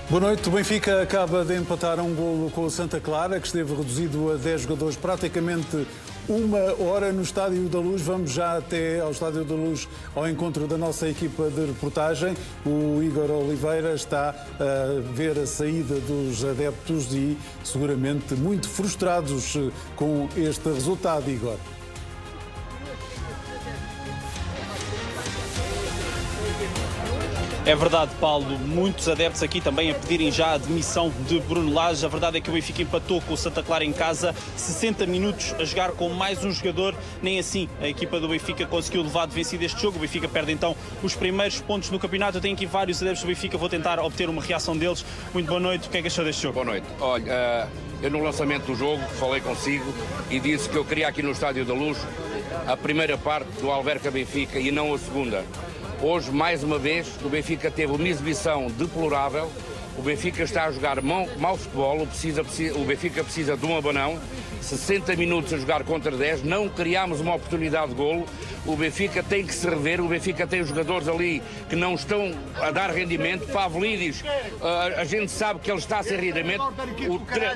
Boa noite. O Benfica acaba de empatar um golo com o Santa Clara, que esteve reduzido a 10 jogadores, praticamente uma hora no Estádio da Luz. Vamos já até ao Estádio da Luz, ao encontro da nossa equipa de reportagem. O Igor Oliveira está a ver a saída dos adeptos e seguramente muito frustrados com este resultado, Igor. É verdade, Paulo, muitos adeptos aqui também a pedirem já a demissão de Bruno Lage. A verdade é que o Benfica empatou com o Santa Clara em casa, 60 minutos a jogar com mais um jogador. Nem assim a equipa do Benfica conseguiu levar de vencido este jogo. O Benfica perde então os primeiros pontos no campeonato. Eu tenho aqui vários adeptos do Benfica, vou tentar obter uma reação deles. Muito boa noite, o que é que achou deste jogo? Boa noite. Olha, eu no lançamento do jogo falei consigo e disse que eu queria aqui no Estádio da Luz a primeira parte do Alverca Benfica e não a segunda. Hoje, mais uma vez, o Benfica teve uma exibição deplorável. O Benfica está a jogar mau futebol. O Benfica precisa de um abanão. 60 minutos a jogar contra 10. Não criámos uma oportunidade de golo. O Benfica tem que se rever. O Benfica tem jogadores ali que não estão a dar rendimento. Pavlidis, a gente sabe que ele está sem rendimento.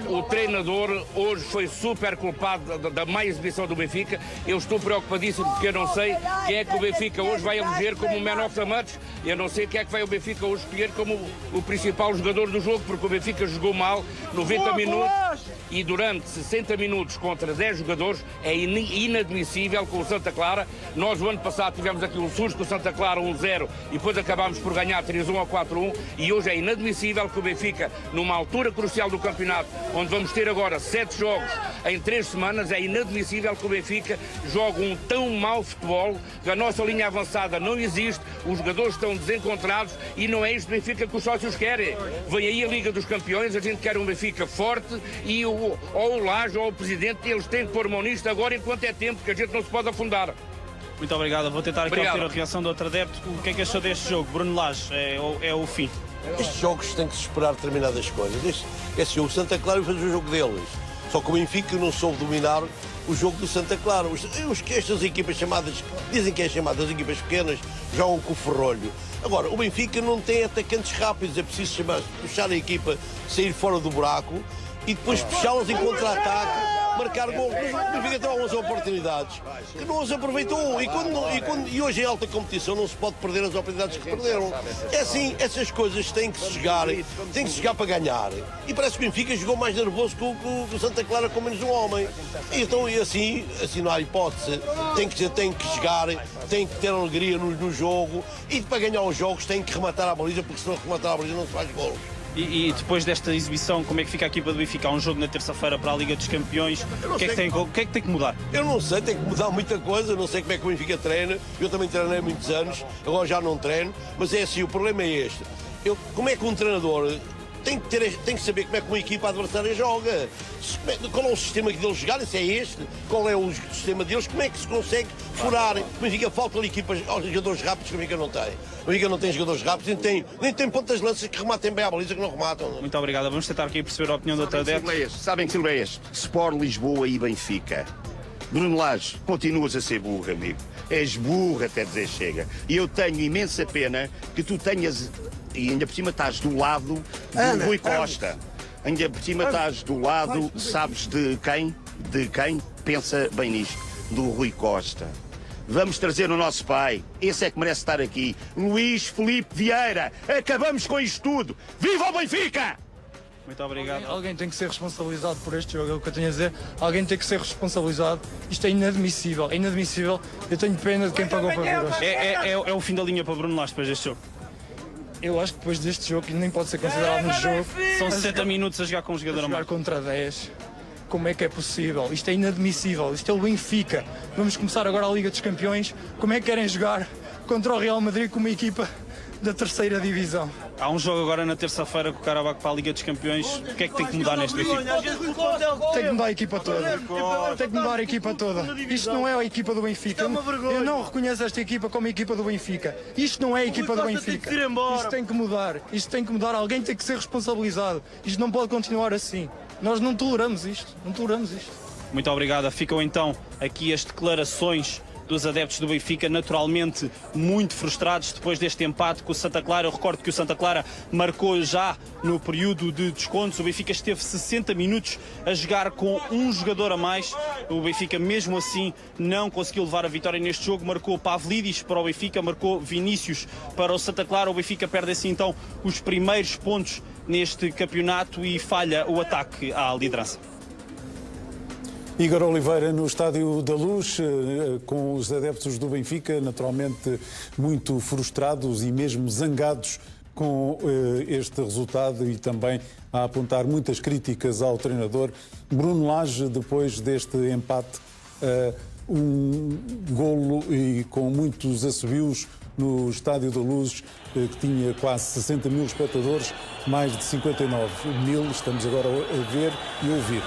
O treinador hoje foi super culpado da má exibição do Benfica. Eu estou preocupadíssimo porque eu não sei quem é que o Benfica hoje vai eleger como o man of the match. Eu não sei quem é que vai o Benfica hoje escolher como o principal jogador do jogo, porque o Benfica jogou mal 90 minutos e durante 60 minutos contra 10 jogadores é inadmissível com o Santa Clara. Nós, o ano passado, tivemos aqui um susto com o Santa Clara 1-0 e depois acabámos por ganhar 3-1 ou 4-1 e hoje é inadmissível que o Benfica, numa altura crucial do campeonato, onde vamos ter agora 7 jogos em 3 semanas, é inadmissível que o Benfica jogue um tão mau futebol, que a nossa linha avançada não existe, os jogadores estão desencontrados e não é isto Benfica que os sócios querem. Vem aí a Liga dos Campeões, a gente quer um Benfica forte e ou o Lage ou o Presidente, eles têm que pôr mão nisto agora enquanto é tempo, que a gente não se pode afundar. Muito obrigado. Vou tentar aqui obter a reação do outro adepto. O que é que achou deste jogo? Bruno Lage, é o fim. Estes jogos têm que se esperar determinadas coisas. Esse jogo, Santa Clara fez o jogo deles. Só que o Benfica não soube dominar o jogo do Santa Clara. Estas equipas chamadas, dizem que é chamadas equipas pequenas, jogam com o ferrolho. Agora, o Benfica não tem atacantes rápidos, é preciso puxar a equipa, sair fora do buraco e depois puxá-las em contra-ataque, marcar gol. Mas o Benfica tem algumas oportunidades que não as aproveitou. E hoje em alta competição não se pode perder as oportunidades que perderam. É assim, essas coisas têm que se jogar para ganhar. E parece que o Benfica jogou mais nervoso que o Santa Clara com menos um homem. Então, e assim não há hipótese. Tem que jogar, tem que ter alegria no jogo e para ganhar os jogos tem que rematar a baliza, porque se não rematar a baliza não se faz gol. E depois desta exibição, como é que fica a equipa do Benfica? Há um jogo na terça-feira para a Liga dos Campeões. O que é que tem que mudar? Eu não sei, tem que mudar muita coisa. Não sei como é que o Benfica treina. Eu também treinei há muitos anos, agora já não treino. Mas é assim, o problema é este. Como é que um treinador tem que saber como é que uma equipa adversária joga? Qual é o sistema que deles jogarem? Se é este? Qual é o sistema deles? Como é que se consegue furar? O Benfica falta-lhe equipas aos jogadores rápidos que o Benfica não tem. O Benfica não tem jogadores rápidos, nem tem pontas de lanças que rematem bem à baliza, que não rematam. Muito obrigado. Vamos tentar aqui perceber a opinião do outro adepto. Sabem que é este? Sport Lisboa e Benfica. Bruno Lage, continuas a ser burro, amigo. És burro até dizer chega. E eu tenho imensa pena que tu tenhas... E ainda por cima estás do lado do Rui Costa. Ainda por cima estás do lado, sabes de quem? De quem? Pensa bem nisto. Do Rui Costa. Vamos trazer o nosso pai. Esse é que merece estar aqui. Luís Filipe Vieira. Acabamos com isto tudo. Viva o Benfica! Muito obrigado. Alguém tem que ser responsabilizado por este jogo, é o que eu tenho a dizer. Alguém tem que ser responsabilizado. Isto é inadmissível. É inadmissível. Eu tenho pena de quem pagou para ver hoje. É o fim da linha para Bruno Lage depois deste jogo. Eu acho que depois deste jogo, que nem pode ser considerado um jogo... São 60 minutos a jogar com um jogador a mais. Contra 10. Como é que é possível? Isto é inadmissível. Isto é o Benfica. Vamos começar agora a Liga dos Campeões. Como é que querem jogar contra o Real Madrid com uma equipa da terceira divisão? Há um jogo agora na terça-feira com o Caravaggio para a Liga dos Campeões. O que é que tem que mudar neste Benfica? Tem que mudar a equipa toda. Tem que mudar a equipa toda. Isto não é a equipa do Benfica. Eu não reconheço esta equipa como a equipa do Benfica. Isto não é a equipa do Benfica. Isto tem que mudar. Isto tem que mudar. Alguém tem que ser responsabilizado. Isto não pode continuar assim. Nós não toleramos isto. Não toleramos isto. Muito obrigado. Ficam então aqui as declarações dos adeptos do Benfica, naturalmente muito frustrados depois deste empate com o Santa Clara. Eu recordo que o Santa Clara marcou já no período de descontos. O Benfica esteve 60 minutos a jogar com um jogador a mais. O Benfica, mesmo assim, não conseguiu levar a vitória neste jogo. Marcou Pavlidis para o Benfica, marcou Vinícius para o Santa Clara. O Benfica perde assim então os primeiros pontos neste campeonato e falha o ataque à liderança. Igor Oliveira no Estádio da Luz, com os adeptos do Benfica, naturalmente muito frustrados e mesmo zangados com este resultado e também a apontar muitas críticas ao treinador. Bruno Lage, depois deste empate, um golo e com muitos assobios no Estádio da Luz, que tinha quase 60 mil espectadores, mais de 59 mil, estamos agora a ver e ouvir.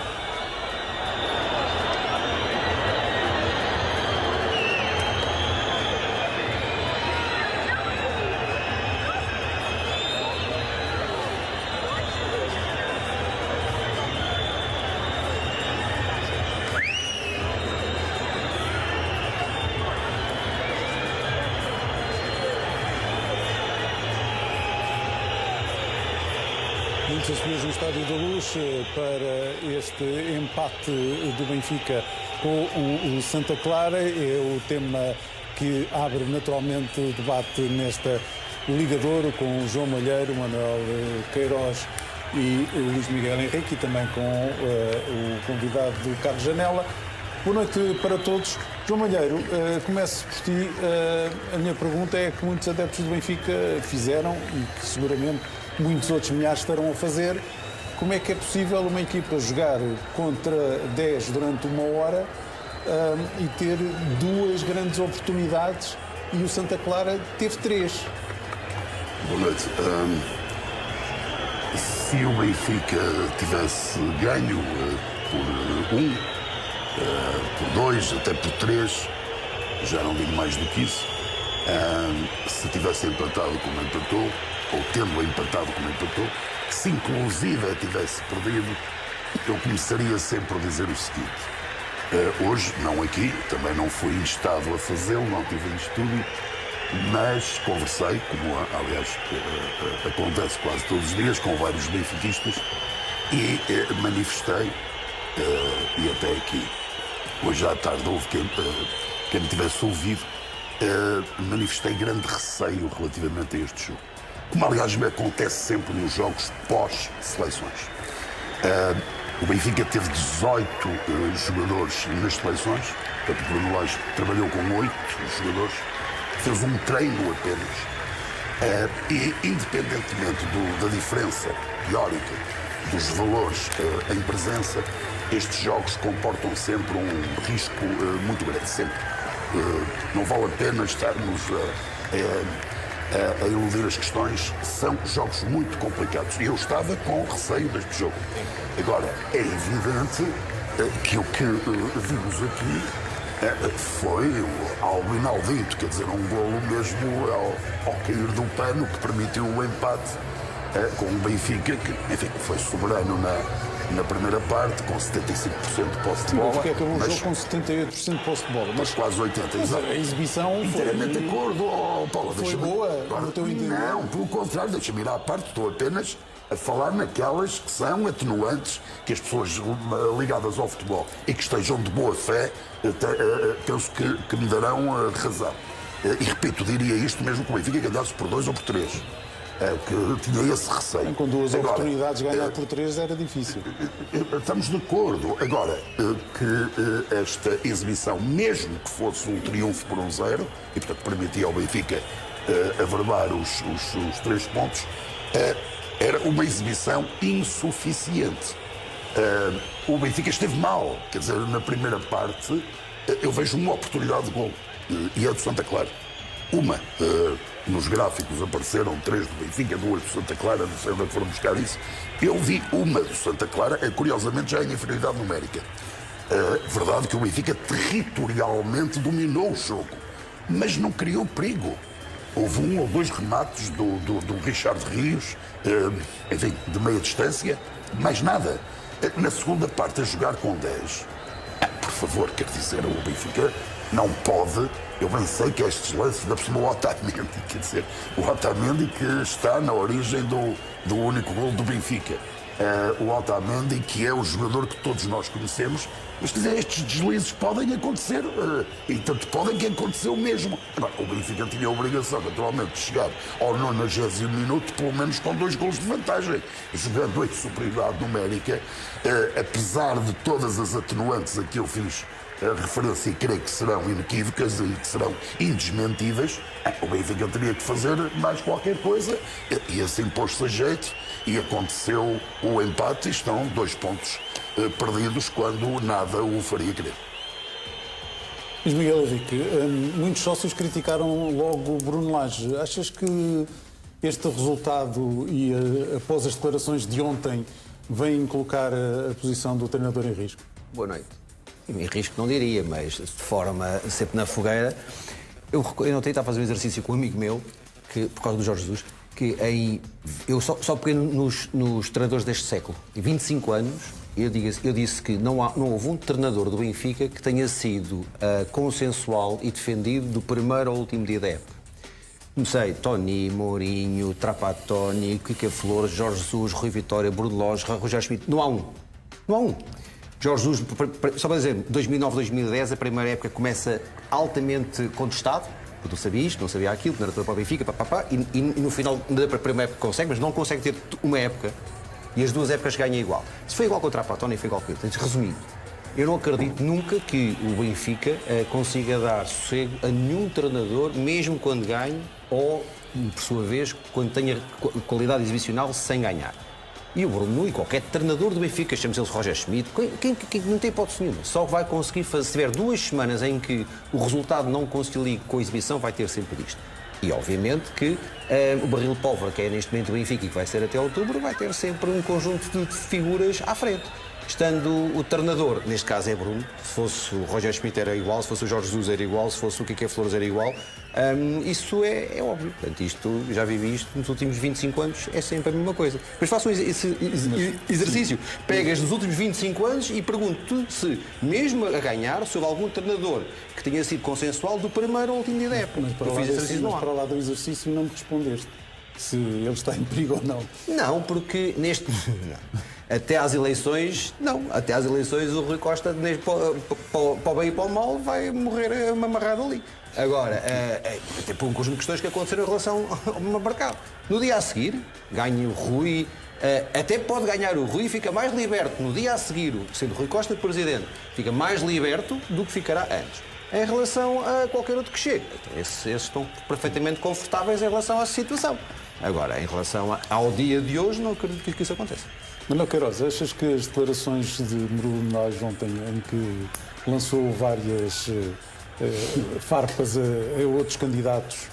Muitos assobios no Estádio da Luz para este empate do Benfica com o Santa Clara. É o tema que abre naturalmente o debate nesta Liga de Ouro, com o João Malheiro, Manuel Queiroz e o Luís Miguel Henrique, e também com o convidado do Carlos Janela. Boa noite para todos. João Malheiro, começo por ti. A minha pergunta é que muitos adeptos do Benfica fizeram e que seguramente muitos outros milhares estarão a fazer. Como é que é possível uma equipa jogar contra 10 durante uma hora e ter duas grandes oportunidades e o Santa Clara teve 3? Boa noite. Se o Benfica tivesse ganho por 1, por 2, até por 3, já não digo mais do que isso, se tivesse empatado como empatou, ou tendo empatado como empatou, se inclusive tivesse perdido, eu começaria sempre a dizer o seguinte: hoje, não aqui, também não fui instado a fazê-lo, não tive em estúdio, mas conversei, como aliás acontece quase todos os dias, com vários benfiquistas e manifestei, e até aqui, hoje à tarde houve quem me tivesse ouvido, manifestei grande receio relativamente a este jogo. Como aliás me acontece sempre nos jogos pós-seleções. O Benfica teve 18 jogadores nas seleções, portanto o Bruno Lage trabalhou com 8 jogadores, fez um treino apenas, e independentemente da diferença teórica dos valores em presença, estes jogos comportam sempre um risco muito grande, sempre. Não vale a pena estarmos a eludir as questões, são jogos muito complicados. E eu estava com receio deste jogo. Agora, é evidente que o que vimos aqui foi algo inaudito, quer dizer, um golo mesmo ao cair do pano que permitiu o empate com o Benfica, que, enfim, foi soberano na primeira parte, com 75% de posse de bola. Porque acabou o jogo com 78% de posse de bola. Mas quase 80%. Mas a exibição inteiramente de acordo, Paulo. Foi boa, no teu entender? Não, pelo contrário, deixa-me ir à parte, estou apenas a falar naquelas que são atenuantes, que as pessoas ligadas ao futebol e que estejam de boa fé, penso que me darão razão. E repito, diria isto mesmo com o Benfica, que ganhasse por 2 ou por 3. Que tinha esse receio. Com 2 oportunidades, ganhar por 3 era difícil. Estamos de acordo. Agora, que esta exibição, mesmo que fosse um triunfo por 1-0, e portanto permitia ao Benfica averbar os 3 pontos, era uma exibição insuficiente. O Benfica esteve mal. Quer dizer, na primeira parte, eu vejo uma oportunidade de gol, e é do Santa Clara. Uma, nos gráficos apareceram 3 do Benfica, 2 do Santa Clara, não sei onde é que foram buscar isso. Eu vi uma do Santa Clara, curiosamente já em inferioridade numérica. Verdade que o Benfica territorialmente dominou o jogo, mas não criou perigo. Houve 1 ou 2 remates do Richard Rios, enfim, de meia distância, mais nada. Na segunda parte, a jogar com 10, por favor, quer dizer, o Benfica não pode. Eu bem sei que estes lances, ainda por cima o Otamendi, quer dizer, o Otamendi que está na origem do único gol do Benfica. O Otamendi, que é o jogador que todos nós conhecemos, mas quer dizer, estes deslizes podem acontecer, e tanto podem que aconteceu mesmo. Agora, o Benfica tinha a obrigação, naturalmente, de chegar ao 90º minuto, pelo menos com 2 golos de vantagem, jogando em superioridade numérica, apesar de todas as atenuantes a que eu fiz a referência, e creio que serão inequívocas e que serão indesmentíveis, o Benfica teria que fazer mais qualquer coisa, e assim pôs-se a jeito, e aconteceu o empate, e estão 2 pontos perdidos quando nada o faria crer. Mas Miguel Henrique, muitos sócios criticaram logo o Bruno Lage. Achas que este resultado e após as declarações de ontem vêm colocar a posição do treinador em risco? Boa noite. Em risco não diria, mas de forma sempre na fogueira. Eu ontem estava a fazer um exercício com um amigo meu, que, por causa do Jorge Jesus, que eu só peguei nos treinadores deste século. Em 25 anos, eu disse que não houve um treinador do Benfica que tenha sido consensual e defendido do primeiro ao último dia da época. Comecei Tony, Mourinho, Trapattoni, Kika Flores, Jorge Jesus, Rui Vitória, Bruno Lage, Rogério Schmidt. Não há um. Não há um. Jorge Jesus, só para dizer, 2009-2010, a primeira época começa altamente contestado, porque tu sabias, não sabia aquilo, não era para o Benfica, e no final da primeira época consegue, mas não consegue ter uma época e as 2 épocas ganham igual. Se foi igual contra a Trapattoni, foi igual com ele. Resumindo, eu não acredito nunca que o Benfica consiga dar sossego a nenhum treinador, mesmo quando ganhe, ou, por sua vez, quando tenha qualidade exibicional sem ganhar. E o Bruno e qualquer treinador do Benfica, chamamos ele Rogério Schmidt, quem não tem hipótese nenhuma, só vai conseguir fazer, se tiver 2 semanas em que o resultado não concilie com a exibição, vai ter sempre isto. E obviamente que o barril de pólvora, que é neste momento o Benfica e que vai ser até outubro, vai ter sempre um conjunto de figuras à frente. Estando o treinador, neste caso é Bruno, se fosse o Rogério Schmidt era igual, se fosse o Jorge Jesus era igual, se fosse o Kika Flores era igual, isso é óbvio. Portanto, isto, já vivi isto nos últimos 25 anos, é sempre a mesma coisa. Mas façam esse exercício. Pegas nos últimos 25 anos e pergunto-te se, mesmo a ganhar, se houve algum treinador que tenha sido consensual do primeiro ao último dia da época. Mas para lá do exercício não me respondeste se ele está em perigo ou não. Não, porque neste... Até às eleições, não. Até às eleições o Rui Costa, para o bem e para o mal, vai morrer amarrado ali. Agora, até por um conjunto de questões que aconteceram em relação ao mercado. No dia a seguir, ganha o Rui, até pode ganhar o Rui e fica mais liberto no dia a seguir, sendo Rui Costa presidente, fica mais liberto do que ficará antes. Em relação a qualquer outro que chegue. Esses estão perfeitamente confortáveis em relação a essa situação. Agora, em relação ao dia de hoje, não acredito que isso aconteça. Manuel Queiroz, achas que as declarações de Bruno Lage ontem, em que lançou várias farpas a outros candidatos,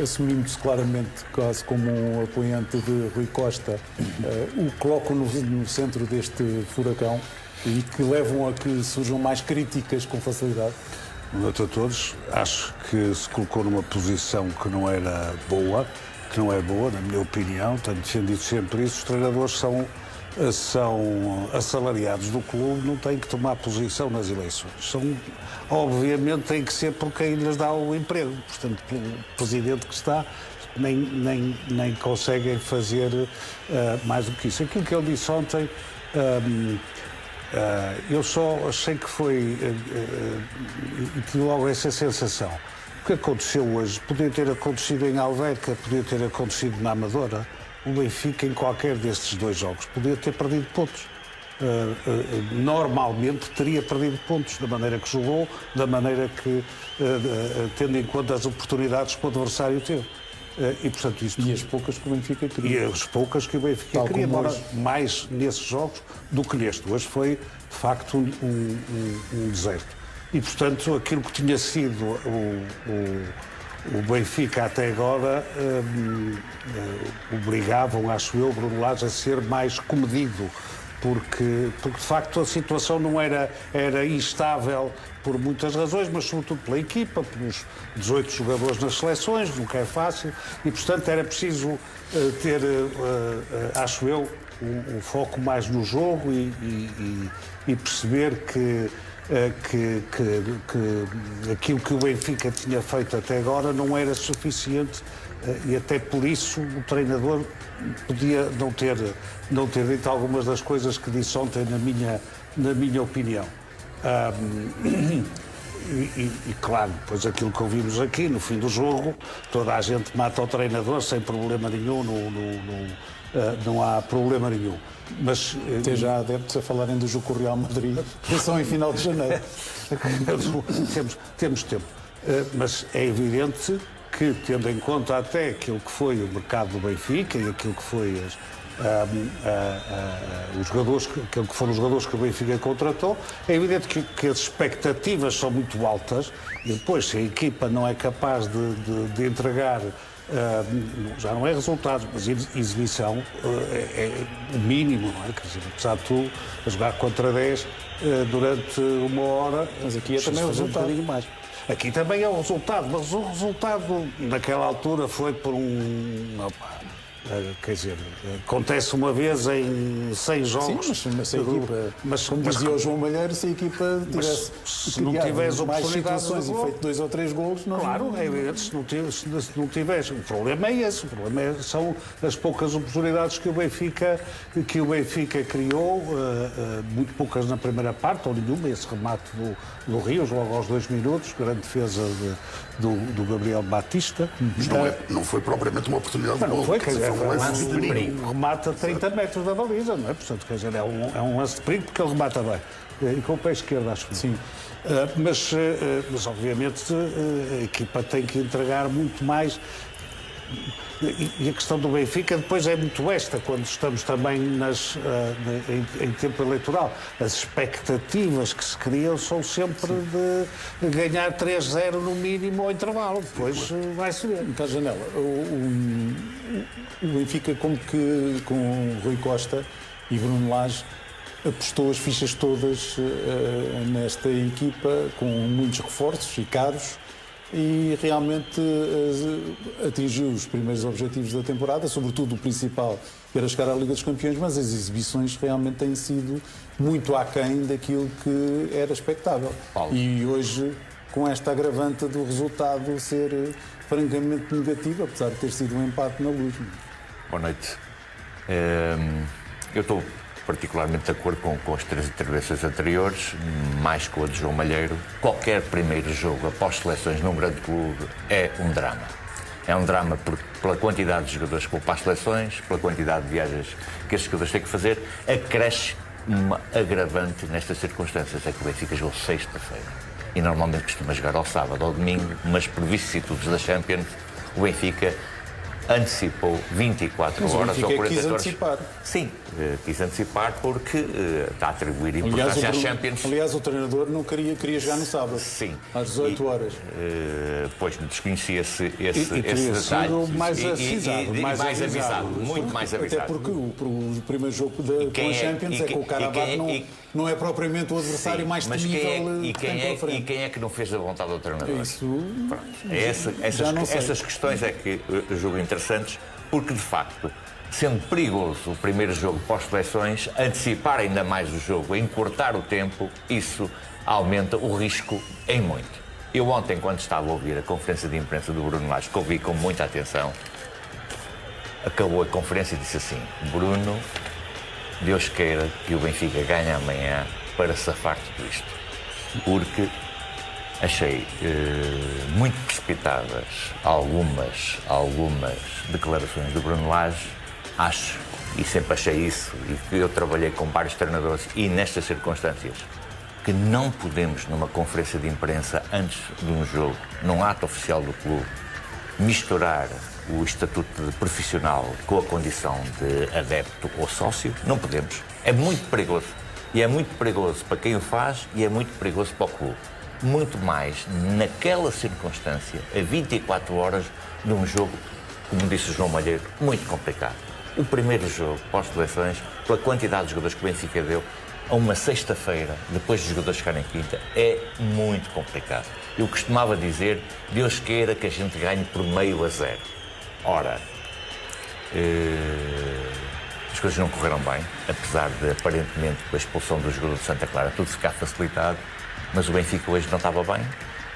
assumindo-se claramente quase como um apoiante de Rui Costa, o colocam no centro deste furacão e que levam a que surjam mais críticas com facilidade? Boa noite a todos. Acho que se colocou numa posição que não era boa, que não é boa, na minha opinião, tenho defendido sempre isso. Os treinadores são assalariados do clube, não têm que tomar posição nas eleições. Obviamente têm que ser por quem lhes dá o emprego. Portanto, pelo presidente que está, nem conseguem fazer mais do que isso. Aquilo que ele disse ontem, eu só achei que foi, e tive logo essa sensação. O que aconteceu hoje podia ter acontecido em Alverca, podia ter acontecido na Amadora. O Benfica, em qualquer destes 2 jogos, podia ter perdido pontos. Normalmente teria perdido pontos, da maneira que jogou, da maneira que, tendo em conta as oportunidades que o adversário teve. E, portanto, isto... E as poucas que o Benfica queria. E as poucas que o Benfica queria, embora mais nesses jogos do que neste. Hoje foi, de facto, um deserto. E, portanto, aquilo que tinha sido o Benfica até agora obrigavam, acho eu, Bruno Lage a ser mais comedido, porque de facto a situação não era instável por muitas razões, mas sobretudo pela equipa, pelos 18 jogadores nas seleções, nunca é fácil, e portanto era preciso ter, acho eu, um foco mais no jogo e perceber que que aquilo que o Benfica tinha feito até agora não era suficiente e até por isso o treinador podia não ter dito algumas das coisas que disse ontem, na minha opinião. E claro, depois aquilo que ouvimos aqui, no fim do jogo, toda a gente mata o treinador sem problema nenhum, não há problema nenhum. Mas até já há adeptos a falarem do jogo com o Real Madrid, que são em final de janeiro. Temos tempo. Mas é evidente que, tendo em conta até aquilo que foi o mercado do Benfica e aquilo que foi aquilo que foram os jogadores que o Benfica contratou, é evidente que as expectativas são muito altas e depois, se a equipa não é capaz de entregar, já não é resultados, mas exibição, é o mínimo, não é? Quer dizer, apesar de tudo, a jogar contra 10 durante uma hora, mas aqui é também o resultado. Mais. Aqui também é o resultado, mas o resultado naquela altura foi por quer dizer, acontece uma vez em 100 jogos. Sim, mas se a equipa, como dizia o João Malheiro, se a equipa tivesse se não tivesse mais situações e feito 2 ou 3 golos, não. Claro, é evidente, se não tivesse. O problema é esse, são as poucas oportunidades que o Benfica criou, muito poucas na primeira parte, ou nenhuma, esse remate do Rios, logo aos 2 minutos, grande defesa do Gabriel Batista. Mas não foi propriamente uma oportunidade de gol. Um remata a 30 metros da baliza, não é? Portanto, quer dizer, é um lance de perigo porque ele remata bem. E com o pé esquerdo, acho que sim. Mas obviamente a equipa tem que entregar muito mais. E a questão do Benfica depois é muito esta, quando estamos também em tempo eleitoral. As expectativas que se criam são sempre de ganhar 3-0 no mínimo ao intervalo. Depois vai-se ver. Carlos Janela, o Benfica, como que com Rui Costa e Bruno Lage, apostou as fichas todas nesta equipa, com muitos reforços e caros, e realmente atingiu os primeiros objetivos da temporada, sobretudo o principal, que era chegar à Liga dos Campeões, mas as exibições realmente têm sido muito aquém daquilo que era expectável. Paulo. E hoje, com esta agravante do resultado ser francamente negativo, apesar de ter sido um empate na Luz. Boa noite. Eu estou particularmente de acordo com as 3 intervenções anteriores, mais com a de João Malheiro. Qualquer primeiro jogo após seleções num grande clube é um drama. É um drama pela quantidade de jogadores que vão para as seleções, pela quantidade de viagens que estes jogadores têm que fazer. Acresce uma agravante nestas circunstâncias, é que o Benfica jogou sexta-feira e normalmente costuma jogar ao sábado ou domingo, mas por vicissitudes da Champions, o Benfica antecipou 24 horas ou 48 horas. Antecipar. Sim, quis antecipar porque está a atribuir importância às Champions. Aliás, o treinador não queria jogar no sábado. Sim. Às 18 horas. Pois desconhecia-se esse detalhe. Mais avisado. Muito mais avisado. Até porque o primeiro jogo com a Champions é com o Karabakh, não é propriamente o adversário mais temível e quem é que não fez a vontade do treinador? Isso. Essas questões é que julgo interessantes, porque de facto, sendo perigoso o primeiro jogo pós-seleções, antecipar ainda mais o jogo, encurtar o tempo, isso aumenta o risco em muito. Eu ontem, quando estava a ouvir a conferência de imprensa do Bruno Lage, que ouvi com muita atenção, acabou a conferência e disse assim: Bruno, Deus queira que o Benfica ganhe amanhã para safar tudo isto. Porque achei muito precipitadas algumas declarações do Bruno Lage. Acho, e sempre achei isso, e que eu trabalhei com vários treinadores, e nestas circunstâncias, que não podemos, numa conferência de imprensa, antes de um jogo, num ato oficial do clube, misturar o estatuto de profissional com a condição de adepto ou sócio. Não podemos. É muito perigoso. E é muito perigoso para quem o faz e é muito perigoso para o clube. Muito mais naquela circunstância, a 24 horas de um jogo, como disse o João Malheiro, muito complicado. O primeiro jogo pós-seleções, pela quantidade de jogadores que o Benfica deu, a uma sexta-feira, depois dos jogadores ficarem quinta, é muito complicado. Eu costumava dizer, Deus queira que a gente ganhe por 0,5. Ora, as coisas não correram bem, apesar de, aparentemente, com a expulsão do jogador de Santa Clara, tudo ficar facilitado. mas o Benfica hoje não estava bem.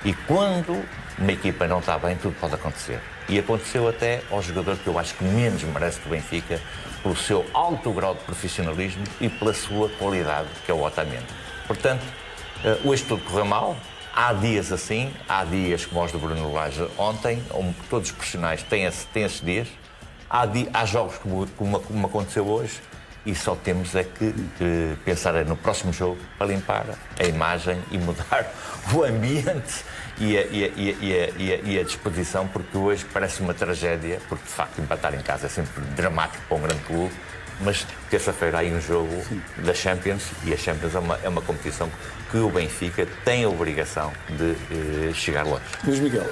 E quando uma equipa não está bem, tudo pode acontecer. E aconteceu até ao jogador que eu acho que menos merece do Benfica, pelo seu alto grau de profissionalismo e pela sua qualidade, que é o Otamendi. Portanto, hoje tudo correu mal. Há dias assim, há dias como os do Bruno Lage ontem, onde todos os profissionais têm esses dias. Há jogos como aconteceu hoje, e só temos é que pensar no próximo jogo para limpar a imagem e mudar o ambiente e a disposição, porque hoje parece uma tragédia, porque de facto empatar em casa é sempre dramático para um grande clube, mas terça-feira há aí um jogo da Champions, e a Champions é uma competição que o Benfica tem a obrigação de chegar longe. Luís Miguel,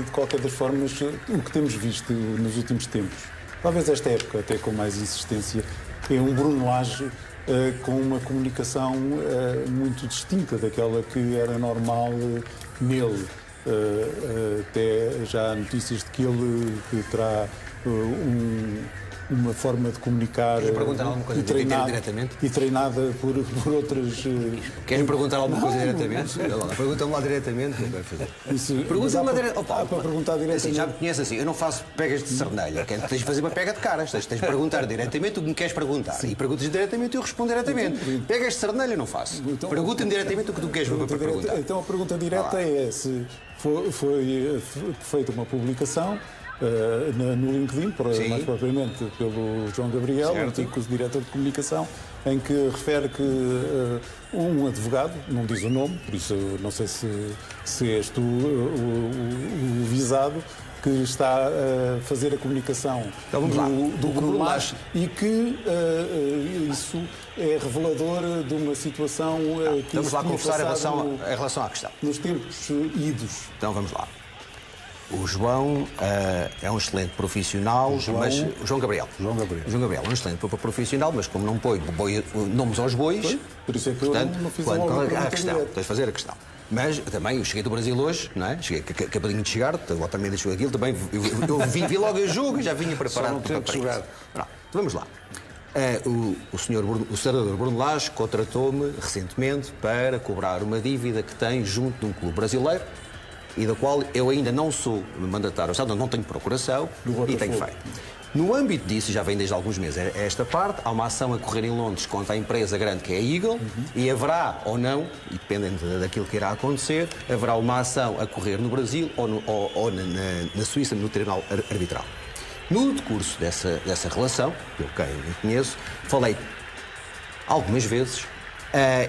de qualquer das formas, o que temos visto nos últimos tempos, talvez esta época até com mais insistência, é um Bruno Lage com uma comunicação muito distinta daquela que era normal nele. Até já há notícias de que ele terá uma forma de comunicar e treinada por outras... Queres perguntar alguma coisa diretamente? Pergunta-me lá diretamente. Pergunta-me lá diretamente. Para perguntar diretamente. Assim, já me conheces assim, eu não faço pegas de cernelha. Tens de fazer uma pega de caras. Tens de perguntar diretamente o que me queres perguntar. E perguntas diretamente e eu respondo diretamente. Pegas de cernelha não faço. Pergunta-me diretamente o que tu queres perguntar. Então a pergunta direta é se foi feita uma publicação no LinkedIn, mais propriamente pelo João Gabriel, antigo diretor de comunicação, em que refere que um advogado, não diz o nome, por isso não sei se és tu o visado, que está a fazer a comunicação do Bruno Lage e que isso é revelador de uma situação que vamos lá conversar em relação à questão. Nos tempos idos. Então vamos lá. O João é um excelente profissional, mas o João Gabriel é um excelente profissional, mas como não põe nomes aos bois, por isso é que portanto, eu não fiz a questão, tens de fazer a questão. Mas também eu cheguei do Brasil hoje, não é? Cheguei acabadinho de chegar, o Otamendi deixou aquilo, também eu vi logo o jogo e já vinha preparado para jogar. Pronto, vamos lá. O senador Bruno Lage contratou-me recentemente para cobrar uma dívida que tem junto de um clube brasileiro e da qual eu ainda não sou mandatário, não tenho procuração e tenho feito. No âmbito disso, já vem desde alguns meses esta parte, há uma ação a correr em Londres contra a empresa grande que é a Eagle e haverá ou não, e dependendo daquilo que irá acontecer, haverá uma ação a correr no Brasil ou na Suíça, no Tribunal Arbitral. No decurso dessa relação, eu quem me conheço, falei algumas vezes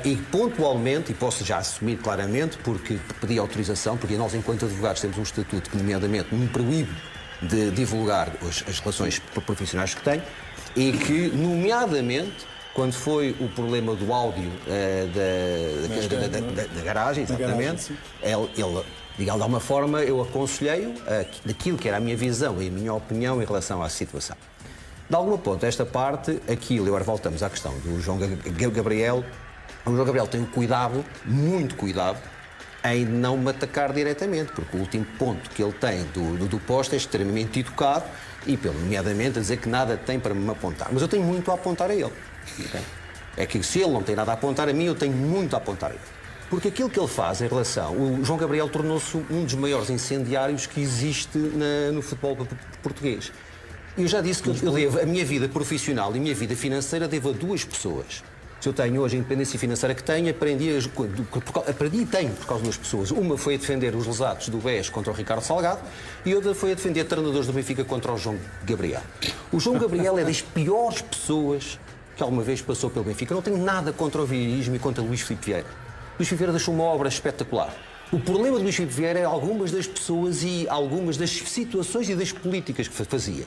e pontualmente, e posso já assumir claramente, porque pedi autorização, porque nós, enquanto advogados, temos um estatuto que, nomeadamente, me proíbe de divulgar as relações profissionais que tenho e que, nomeadamente, quando foi o problema do áudio da garagem, exatamente, ele de alguma forma, eu aconselhei-o daquilo que era a minha visão e a minha opinião em relação à situação. De algum ponto, esta parte, aquilo, e agora voltamos à questão do João Gabriel. O João Gabriel tem muito cuidado, em não me atacar diretamente, porque o último ponto que ele tem do posto é extremamente educado e, nomeadamente, a dizer que nada tem para me apontar. Mas eu tenho muito a apontar a ele. Okay? É que se ele não tem nada a apontar a mim, eu tenho muito a apontar a ele. Porque aquilo que ele faz em relação... O João Gabriel tornou-se um dos maiores incendiários que existe no futebol português. Eu já disse que eu devo a minha vida profissional e a minha vida financeira devo a duas pessoas. Se eu tenho hoje a independência financeira que tenho, aprendi e tenho por causa das pessoas. Uma foi a defender os lesados do BES contra o Ricardo Salgado e outra foi a defender treinadores do Benfica contra o João Gabriel. O João Gabriel é das piores pessoas que alguma vez passou pelo Benfica. Eu não tenho nada contra o vieirismo e contra Luís Filipe Vieira. Luís Filipe Vieira deixou uma obra espetacular. O problema de Luís Filipe Vieira é algumas das pessoas e algumas das situações e das políticas que fazia.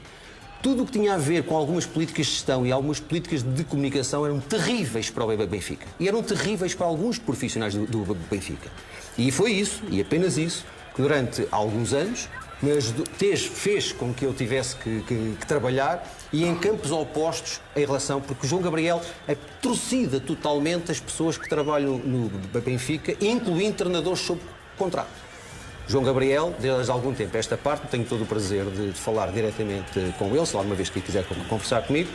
Tudo o que tinha a ver com algumas políticas de gestão e algumas políticas de comunicação eram terríveis para o Benfica. E eram terríveis para alguns profissionais do Benfica. E foi isso, e apenas isso, que durante alguns anos fez com que eu tivesse que trabalhar e em campos opostos em relação... Porque o João Gabriel atrocida totalmente as pessoas que trabalham no Benfica, incluindo treinadores sob contrato. João Gabriel, desde há algum tempo esta parte, tenho todo o prazer de falar diretamente com ele, se alguma vez que quiser conversar comigo,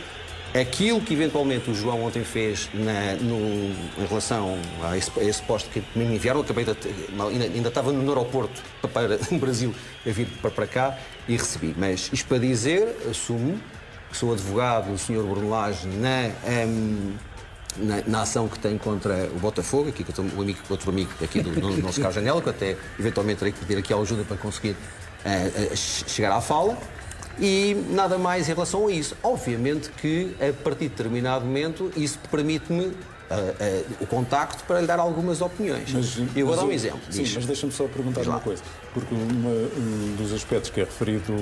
Aquilo que eventualmente o João ontem fez em relação a esse post que me enviaram, ainda estava no aeroporto para o Brasil a vir para cá e recebi. Mas isto para dizer, assumo que sou advogado do Sr. Bruno Lage na ação que tem contra o Botafogo, aqui que eu tenho outro amigo aqui do nosso Carlos Janela, que até eventualmente terei que pedir aqui ajuda para conseguir chegar à fala. E nada mais em relação a isso. Obviamente que, a partir de determinado momento, isso permite-me o contacto para lhe dar algumas opiniões. Eu vou dar um exemplo. Sim, mas deixa-me só perguntar uma coisa. Porque um dos aspectos que é referido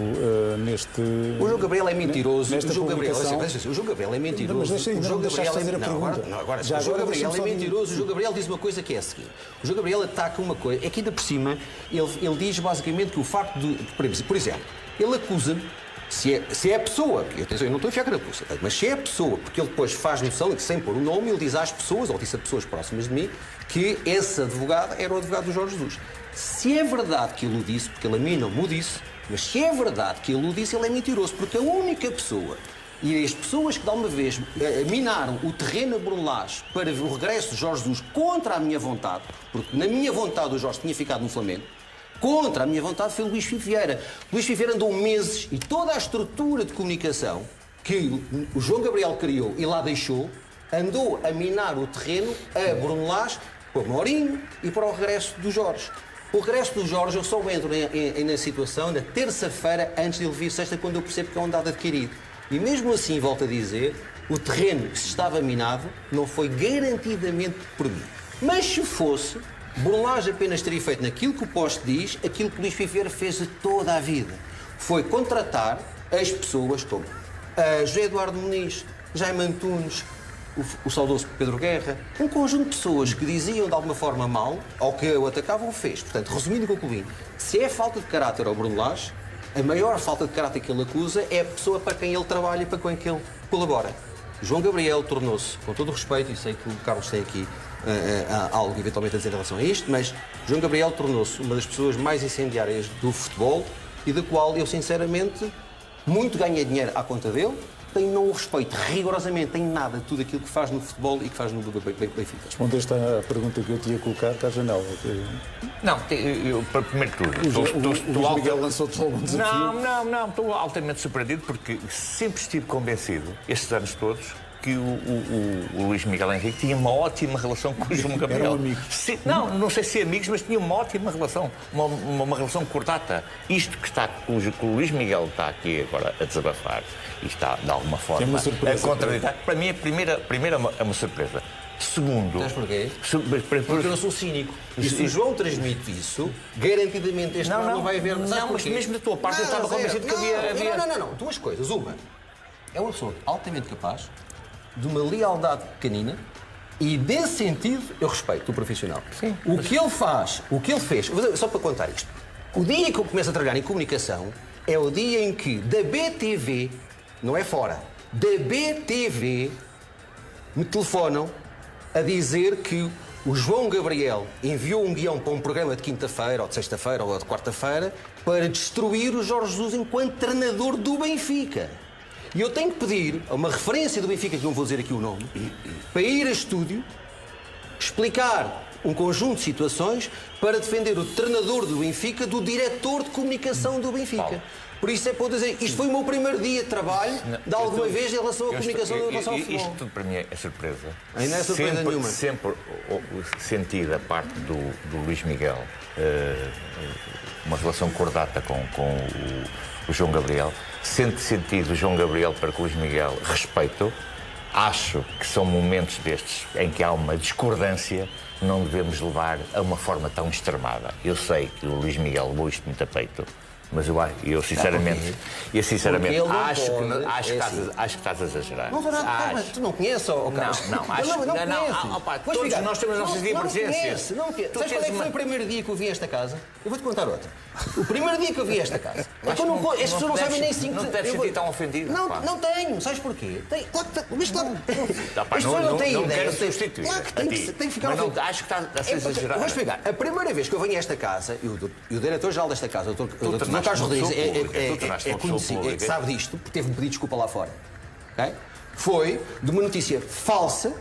neste... O João Gabriel é mentiroso. O João Gabriel é mentiroso. Mas deixa-me fazer a pergunta. O João Gabriel é mentiroso. O João Gabriel diz uma coisa que é a seguinte. O João Gabriel ataca uma coisa. É que ainda por cima, ele diz basicamente que o facto de... Por exemplo, ele acusa-me, se é a pessoa, eu não estou a enfiar carapuça, mas se é a pessoa, porque ele depois faz noção, sem pôr o nome, ele diz às pessoas, ou disse a pessoas próximas de mim, que esse advogado era o advogado do Jorge Jesus. Se é verdade que ele o disse, porque ele a mim não me disse, mas se é verdade que ele o disse, ele é mentiroso, porque a única pessoa, e as pessoas que de alguma vez minaram o terreno a Bruno Lage para o regresso de Jorge Jesus contra a minha vontade, porque na minha vontade o Jorge tinha ficado no Flamengo, contra a minha vontade foi o Luís Fife Vieira. Luís Fife Vieira andou meses e toda a estrutura de comunicação que o João Gabriel criou e lá deixou, andou a minar o terreno a Bruno Lage, para o Mourinho e para o regresso do Jorge. O regresso do Jorge eu só entro na situação na terça-feira antes de ele vir sexta, quando eu percebo que é um dado adquirido. E mesmo assim, volto a dizer, o terreno que se estava minado não foi garantidamente por mim. Mas se fosse, Bruno Lage apenas teria feito naquilo que o post diz, aquilo que o Luís Fife Vieira fez de toda a vida. Foi contratar as pessoas como José Eduardo Muniz, Jaime Antunes, o saudoso Pedro Guerra, um conjunto de pessoas que diziam de alguma forma mal, ou que o atacavam, fez. Portanto, resumindo e concluindo, se é falta de caráter ao Bruno Lage, a maior falta de caráter que ele acusa é a pessoa para quem ele trabalha e para quem ele colabora. João Gabriel tornou-se, com todo o respeito, e sei que o Carlos tem aqui algo eventualmente a dizer em relação a isto, mas João Gabriel tornou-se uma das pessoas mais incendiárias do futebol e da qual eu, sinceramente, muito ganhei dinheiro à conta dele. Não o respeito rigorosamente em nada de tudo aquilo que faz no futebol e que faz no Benfica. Respondeste à pergunta que eu tinha colocado, cá, Janela. Não, para primeiro tudo. O Miguel lançou-te logo um desafio. Não, estou altamente surpreendido porque sempre estive convencido, estes anos todos, que o Luís Miguel Henrique tinha uma ótima relação com o João Gabriel. Eram amigos. Não sei se amigos, mas tinha uma ótima relação, uma relação cordata. Isto que o Luís Miguel está aqui agora a desabafar e está, de alguma forma, a contraditar. Para mim, a primeira é uma surpresa. Segundo... Sabes porquê? Porque eu não sou cínico. E se o João transmite isso, garantidamente este ano não vai haver... Não, mas mesmo da tua parte eu estava convencido que havia... Não. Duas coisas. Uma, é uma pessoa altamente capaz, de uma lealdade pequenina, e nesse sentido eu respeito o profissional. Sim. O que ele faz, o que ele fez, só para contar isto, o dia que eu começo a trabalhar em comunicação é o dia em que da BTV, não é fora, da BTV me telefonam a dizer que o João Gabriel enviou um guião para um programa de quinta-feira, ou de sexta-feira, ou de quarta-feira, para destruir o Jorge Jesus enquanto treinador do Benfica. E eu tenho que pedir a uma referência do Benfica, que não vou dizer aqui o nome, para ir a estúdio, explicar um conjunto de situações para defender o treinador do Benfica do diretor de comunicação do Benfica. Paulo. Por isso é para eu dizer, isto foi o meu primeiro dia de trabalho, de alguma vez, em relação à comunicação em relação ao futebol. Isto tudo para mim é surpresa. Ainda não é surpresa nenhuma. Sempre senti da parte do Luís Miguel uma relação cordata com o João Gabriel. Sentido o João Gabriel para com o Luís Miguel respeito. Acho que são momentos destes em que há uma discordância, não devemos levar a uma forma tão extremada. Eu sei que o Luís Miguel levou isto muito a peito, mas eu sinceramente acho que estás a exagerar. Mas tu não conheces, Carlos? Não, todos nós temos as nossas divergências. Não conheces. Sabes qual é que foi o primeiro dia que eu vi esta casa? Eu vou-te contar outra. O primeiro dia que eu vi esta casa. As pessoas não sabem nem cinco. Não te deves sentir tão ofendido. Não tenho. Sabes porquê? As pessoas não têm ideia. Não quero substituir. Claro que tem que ficar ofendido. Acho que estás a exagerar. Vou explicar. A primeira vez que eu venho a esta casa, e o diretor-geral desta casa, o Dr. Carlos Rodrigues, é conhecido, é que sabe disto, porque teve-me pedido desculpa lá fora. Okay? foi de uma notícia falsa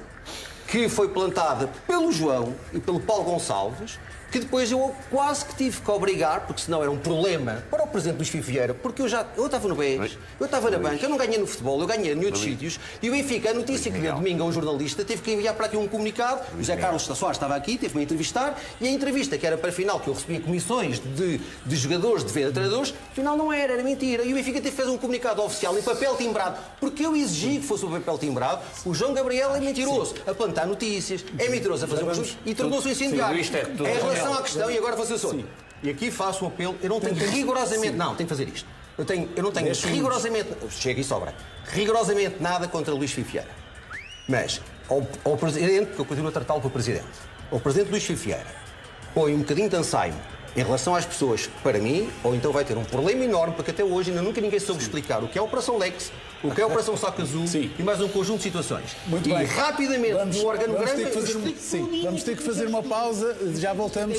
que foi plantada pelo João e pelo Paulo Gonçalves, que depois eu quase que tive que obrigar, porque senão era um problema para o presidente Luís Vieira, porque eu estava no BES, eu estava na banca, eu não ganhei no futebol, eu ganhei em outros sítios, e o Benfica, a notícia que deu domingo a um jornalista, teve que enviar para aqui um comunicado, o José Carlos Soares estava aqui, teve-me a entrevistar, e a entrevista, que era para a final, que eu recebia comissões de jogadores, de venda de treinadores, afinal não era mentira, e o Benfica teve que fazer um comunicado oficial em papel timbrado, porque eu exigi que fosse o papel timbrado, o João Gabriel é mentiroso, a plantar notícias, é mentiroso a fazer e tornou-se um incendiário. Em relação à questão, e agora você sou. E aqui faço um apelo, eu não tenho rigorosamente. Não, tenho que fazer isto. Eu não tenho rigorosamente. Chega e sobra. Rigorosamente nada contra Luís Vieira. Mas ao presidente, porque eu continuo a tratá-lo por presidente, ao presidente Luís Vieira, põe um bocadinho de ansaimo em relação às pessoas para mim, ou então vai ter um problema enorme, porque até hoje ainda nunca ninguém soube explicar o que é a Operação Lex, o que é a Operação Saco Azul e mais um conjunto de situações. Muito bem. Rapidamente, no organograma... Vamos ter que fazer uma pausa, já voltamos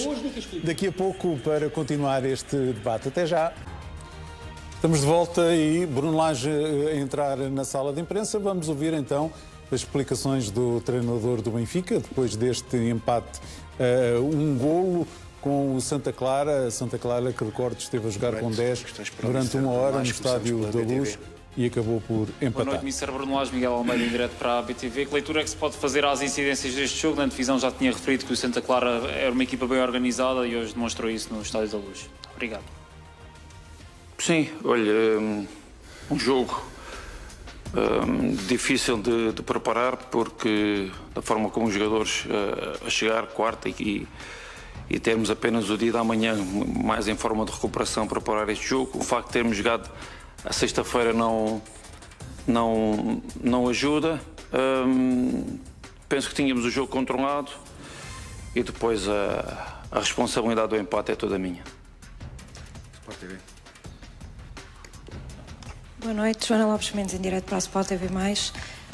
daqui a pouco para continuar este debate. Até já. Estamos de volta e Bruno Lage a entrar na sala de imprensa. Vamos ouvir então as explicações do treinador do Benfica, depois deste empate um golo com o Santa Clara. Santa Clara, que recordo, esteve a jogar com 10 durante uma hora no Estádio da Luz e acabou por empatar. Boa noite, Mr. Bruno Lage, Miguel Almeida, em direto para a BTV. Que leitura é que se pode fazer às incidências deste jogo? Na divisão já tinha referido que o Santa Clara era uma equipa bem organizada e hoje demonstrou isso no Estádio da Luz. Obrigado. Sim, olha, um jogo difícil de preparar, porque da forma como os jogadores a chegar quarta e termos apenas o dia da manhã mais em forma de recuperação para preparar este jogo, o facto de termos jogado a sexta-feira não ajuda. Penso que tínhamos o jogo controlado e depois a responsabilidade do empate é toda minha. Sport TV. Boa noite, Joana Lopes Mendes, em direto para a Sport TV+.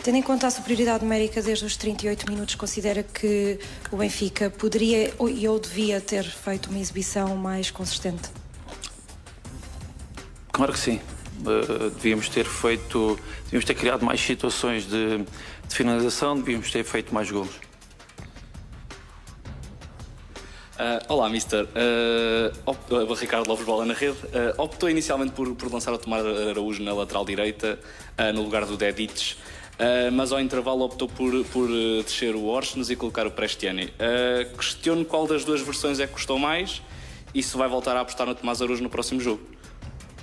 Tendo em conta a superioridade numérica desde os 38 minutos, considera que o Benfica poderia ou devia ter feito uma exibição mais consistente? Claro que sim. Devíamos ter criado mais situações de finalização, devíamos ter feito mais golos. Olá, Mister. Ricardo Lopes, bola na rede. Optou inicialmente por lançar o Tomás Araújo na lateral direita, no lugar do Dedic, mas ao intervalo optou por descer o Orsnes e colocar o Prestiani. Questiono qual das duas versões é que custou mais e se vai voltar a apostar no Tomás Araújo no próximo jogo.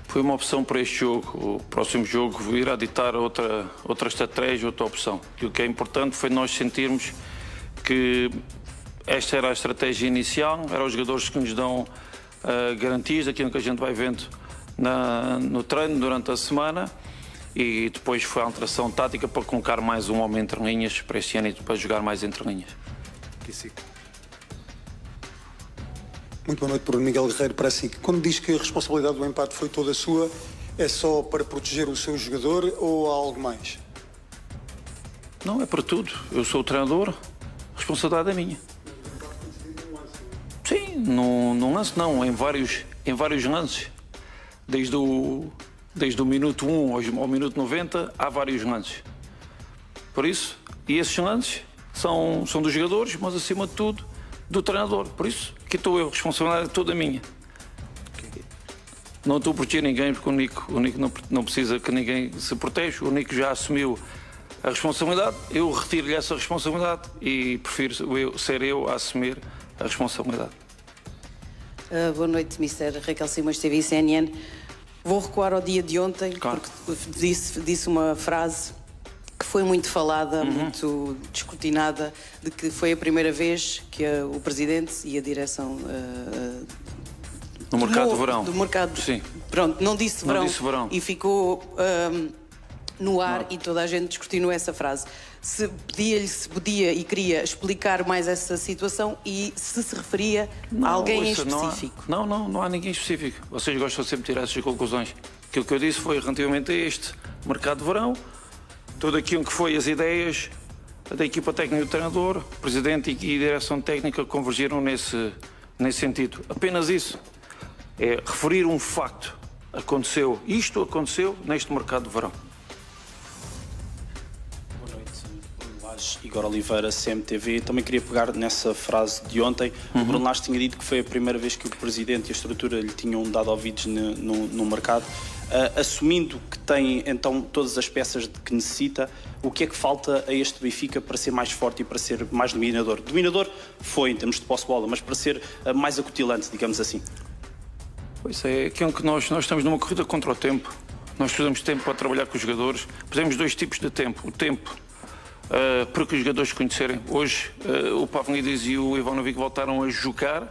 Foi uma opção para este jogo. O próximo jogo irá ditar outra estratégia, outra opção. E o que é importante foi nós sentirmos que esta era a estratégia inicial, eram os jogadores que nos dão garantias daquilo que a gente vai vendo no treino durante a semana, e depois foi a alteração tática para colocar mais um homem entre linhas para este ano e para jogar mais entre linhas. Muito boa noite, Bruno. Miguel Guerreiro para a SIC. Quando diz que a responsabilidade do empate foi toda sua, é só para proteger o seu jogador ou há algo mais? Não, é para tudo. Eu sou o treinador, a responsabilidade é minha. Sim, num lance não, em vários lances. Desde o minuto 1 ao minuto 90 há vários lances. Por isso, e esses lances são dos jogadores, mas acima de tudo do treinador. Por isso, aqui estou eu, a responsabilidade é toda minha. Não estou a proteger ninguém, porque o Nico não precisa que ninguém se proteja. O Nico já assumiu a responsabilidade, eu retiro-lhe essa responsabilidade e prefiro ser eu a assumir a responsabilidade. Boa noite, Mr. Raquel Simões, TV e CNN. Vou recuar ao dia de ontem, claro, porque disse uma frase que foi muito falada, muito descortinada, de que foi a primeira vez que o Presidente e a direção... no mercado de verão. Do mercado, sim. Pronto, não disse verão. Não disse verão. E ficou no ar e toda a gente descortinou essa frase. Se podia e queria explicar mais essa situação e se referia a alguém em específico. Não há ninguém específico. Vocês gostam sempre de tirar essas conclusões. Aquilo que eu disse foi relativamente a este mercado de verão, tudo aquilo que foi as ideias da equipa técnica do treinador, o presidente e a direção técnica convergiram nesse sentido. Apenas isso. É referir um facto. Isto aconteceu neste mercado de verão. Igor Oliveira, CMTV. Também queria pegar nessa frase de ontem. O Bruno Lage tinha dito que foi a primeira vez que o Presidente e a estrutura lhe tinham dado ouvidos no mercado. Assumindo que tem então todas as peças que necessita, o que é que falta a este Benfica para ser mais forte e para ser mais dominador? Dominador foi em termos de posse de bola, mas para ser mais acutilante, digamos assim. Pois é aquilo que nós estamos numa corrida contra o tempo. Nós precisamos de tempo para trabalhar com os jogadores. Precisamos de 2 tipos de tempo. O tempo para que os jogadores conhecerem. Hoje o Pavlidis e o Ivanovic voltaram a jogar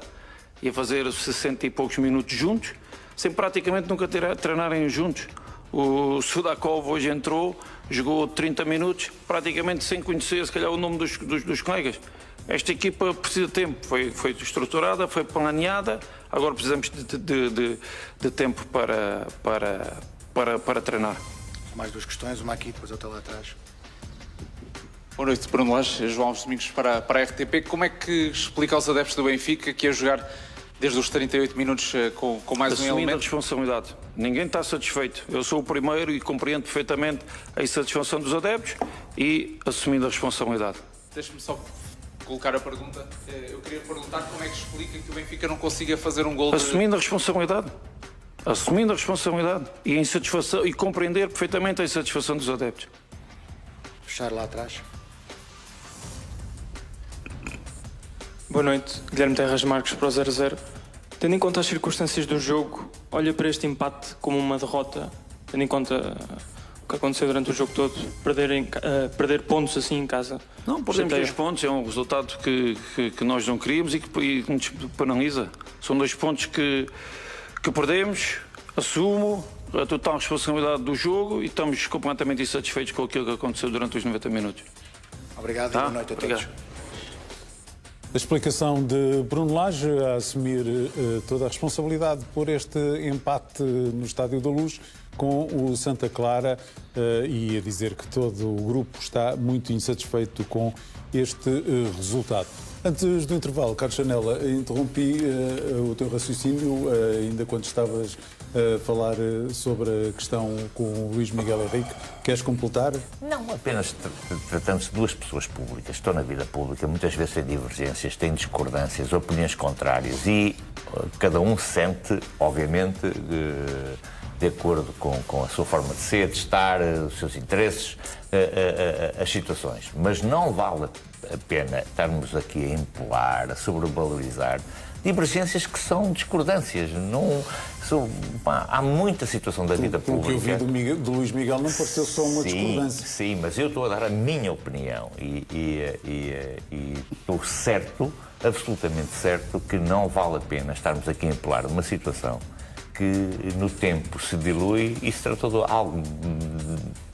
e a fazer 60 e poucos minutos juntos, sem praticamente nunca treinarem juntos. O Sudakov hoje entrou, jogou 30 minutos, praticamente sem conhecer, se calhar, o nome dos colegas. Esta equipa precisa de tempo, foi estruturada, foi planeada, agora precisamos de tempo para treinar. Mais 2 questões, uma aqui, depois outra lá atrás. Boa noite, Bruno Lage, João Alves Domingos para a RTP. Como é que explica aos adeptos do Benfica que a jogar desde os 38 minutos com mais um elemento? Assumindo a responsabilidade. Ninguém está satisfeito. Eu sou o primeiro e compreendo perfeitamente a insatisfação dos adeptos e assumindo a responsabilidade. Deixe-me só colocar a pergunta. Eu queria perguntar como é que explica que o Benfica não consiga fazer um gol Assumindo a responsabilidade. Assumindo a responsabilidade e a insatisfação, e compreender perfeitamente a insatisfação dos adeptos. Fechar lá atrás. Boa noite, Guilherme Terras Marques para o 0-0. Tendo em conta as circunstâncias do jogo, olha para este empate como uma derrota, tendo em conta o que aconteceu durante o jogo todo, perder pontos assim em casa. Não, perdemos 2 pontos, é um resultado que nós não queríamos e que nos penaliza. São 2 pontos que perdemos, assumo a total responsabilidade do jogo e estamos completamente insatisfeitos com aquilo que aconteceu durante os 90 minutos. Obrigado e boa noite a todos. A explicação de Bruno Lage a assumir toda a responsabilidade por este empate no Estádio da Luz com o Santa Clara e a dizer que todo o grupo está muito insatisfeito com este resultado. Antes do intervalo, Carlos Chanella, interrompi o teu raciocínio ainda quando estavas a falar sobre a questão com o Luís Miguel Henrique. Queres completar? Não, apenas tratando-se de 2 pessoas públicas, estão na vida pública, muitas vezes têm divergências, têm discordâncias, opiniões contrárias e cada um sente, obviamente, de acordo com a sua forma de ser, de estar, os seus interesses, as situações. Mas não vale a pena estarmos aqui a empolar, a sobrevalorizar divergências que são discordâncias. Há muita situação da vida pública. O que eu vi do Luís Miguel não pareceu só uma discordância. Sim, mas eu estou a dar a minha opinião e estou certo, absolutamente certo, que não vale a pena estarmos aqui a empolar uma situação que no tempo se dilui e se tratou de algo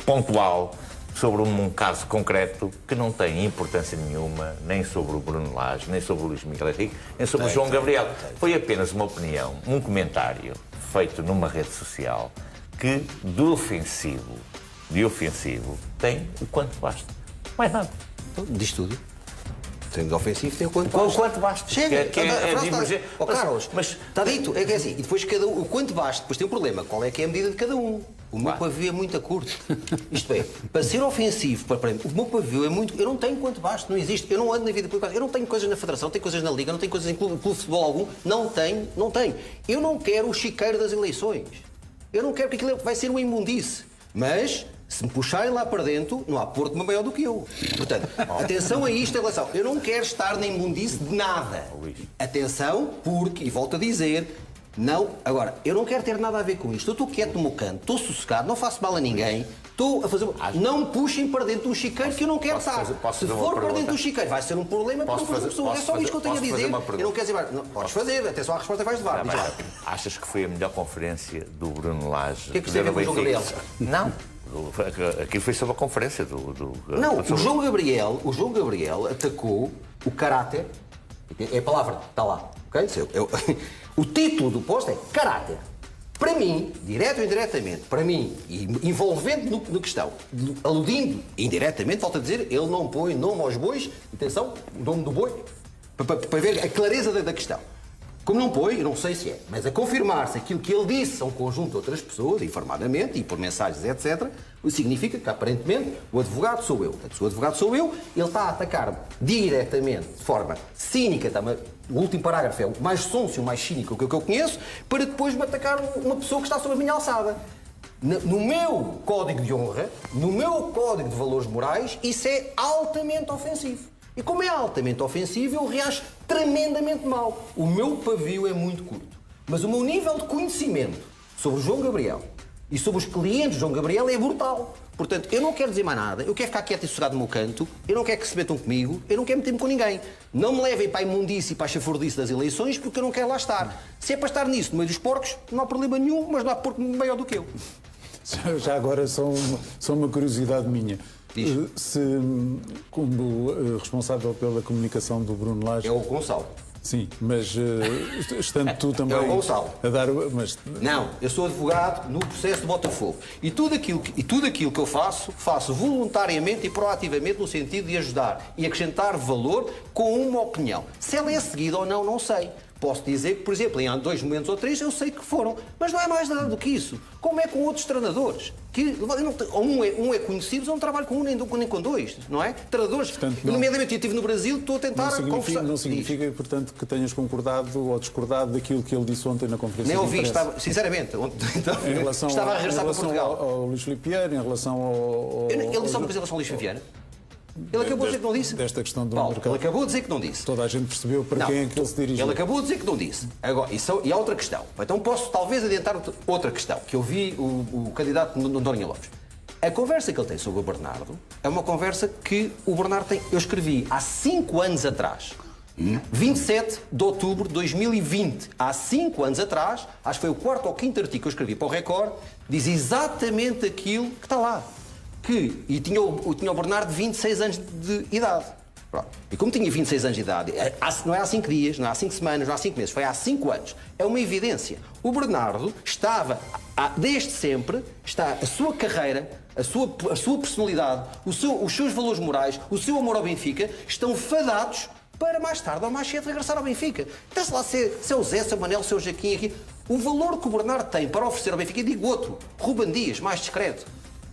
pontual sobre um caso concreto que não tem importância nenhuma, nem sobre o Bruno Lage, nem sobre o Luís Miguel Henrique, nem sobre o João Gabriel. Foi apenas uma opinião, um comentário feito numa rede social que de ofensivo tem o quanto basta. Mais nada. Diz tudo. Tem de ofensivo, tem o quanto basta. O quanto basta. Chega. divergência. Carlos, mas está dito. É que é assim. E depois cada um, o quanto basta, depois tem um problema. Qual é que é a medida de cada um? O meu pavio é muito curto. Isto é, para ser ofensivo, o meu pavio é muito... Eu não tenho quanto basta, não existe. Eu não ando na vida pública. Eu não tenho coisas na Federação, não tenho coisas na Liga, não tenho coisas em clube de futebol algum. Não tenho. Eu não quero o chiqueiro das eleições. Eu não quero, porque aquilo vai ser uma imundice. Mas... se me puxarem lá para dentro, não há porco maior do que eu. Portanto, atenção a isto em relação. Eu não quero estar na imundice de nada. Atenção, porque, e volto a dizer, não. Agora, eu não quero ter nada a ver com isto. Eu estou quieto no meu canto, estou sossegado, não faço mal a ninguém. Estou a fazer. Não me puxem para dentro do chiqueiro que eu não quero estar. Se for para dentro do chiqueiro, vai ser um problema para outras pessoas. É só isto que eu tenho a dizer. Eu não quero dizer mais. Não, podes fazer, até só a resposta vais levar. Achas que foi a melhor conferência do Bruno Lage? O que é que você vê com o João Gabriel? Não. Aquilo foi sobre a conferência Não, o João Gabriel atacou o caráter. É a palavra, está lá. Okay? O título do post é caráter. Para mim, direto ou indiretamente, para mim, envolvendo no questão, aludindo indiretamente, volto a dizer, ele não põe nome aos bois, atenção, o nome do boi, para ver a clareza da questão. Como não põe, eu não sei se é, mas a confirmar-se aquilo que ele disse a um conjunto de outras pessoas, informadamente e por mensagens, etc., significa que, aparentemente, o advogado sou eu. Portanto, se o advogado sou eu, ele está a atacar-me diretamente, de forma cínica, o último parágrafo é o mais sonso e o mais cínico que eu conheço, para depois me atacar uma pessoa que está sob a minha alçada. No meu código de honra, no meu código de valores morais, isso é altamente ofensivo. E como é altamente ofensivo, eu reajo tremendamente mal. O meu pavio é muito curto. Mas o meu nível de conhecimento sobre o João Gabriel e sobre os clientes de João Gabriel é brutal. Portanto, eu não quero dizer mais nada, eu quero ficar quieto e sossegado no meu canto, eu não quero que se metam comigo, eu não quero meter-me com ninguém. Não me levem para a imundície e para a chafurdice das eleições, porque eu não quero lá estar. Se é para estar nisso, no meio dos porcos, não há problema nenhum, mas não há porco maior do que eu. Já agora, só uma curiosidade minha. Se, como responsável pela comunicação do Bruno Lage... É o Gonçalo. Sim, mas estando tu também é o Gonçalo. a dar... Mas... Não, eu sou advogado no processo de Botafogo. E tudo aquilo que eu faço voluntariamente e proativamente no sentido de ajudar e acrescentar valor com uma opinião. Se ela é seguida ou não, não sei. Posso dizer que, por exemplo, em 2 momentos ou 3 eu sei que foram, mas não é mais nada do que isso. Como é com outros treinadores? Que um é conhecido, eu não trabalho com um nem com 2, não é? Treinadores, nomeadamente eu estive no Brasil, estou a tentar conversar. Não significa, portanto, que tenhas concordado ou discordado daquilo que ele disse ontem na conferência de imprensa. Nem ouvi, estava, sinceramente, estava a regressar para Portugal. Ao Luís Filipe Vieira, em relação ao... Ele disse alguma coisa em relação ao Luís Filipe Vieira? Ele acabou de dizer que não disse. Desta questão do Paulo, mercado. ele acabou de dizer que não disse. Toda a gente percebeu para quem é que ele se dirigiu. Ele acabou de dizer que não disse. Agora, e há outra questão. Então posso talvez adiantar outra questão, que eu vi o candidato António Lopes. A conversa que ele tem sobre o Bernardo é uma conversa que o Bernardo tem... Eu escrevi há 5 anos atrás. 27 de outubro de 2020. Há 5 anos atrás, acho que foi o 4º ou 5º artigo que eu escrevi para o Record, diz exatamente aquilo que está lá. E tinha o Bernardo 26 anos de idade. Pronto. E como tinha 26 anos de idade, não é há 5 dias, não é há 5 semanas, não é há 5 meses, foi há 5 anos. É uma evidência. O Bernardo estava, desde sempre, a sua carreira, a sua personalidade, os seus valores morais, o seu amor ao Benfica, estão fadados para mais tarde ou mais cedo regressar ao Benfica. Então, se lá se é o Zé, se é o Manel, se é o Jaquim aqui, o valor que o Bernardo tem para oferecer ao Benfica, digo outro, Ruben Dias, mais discreto.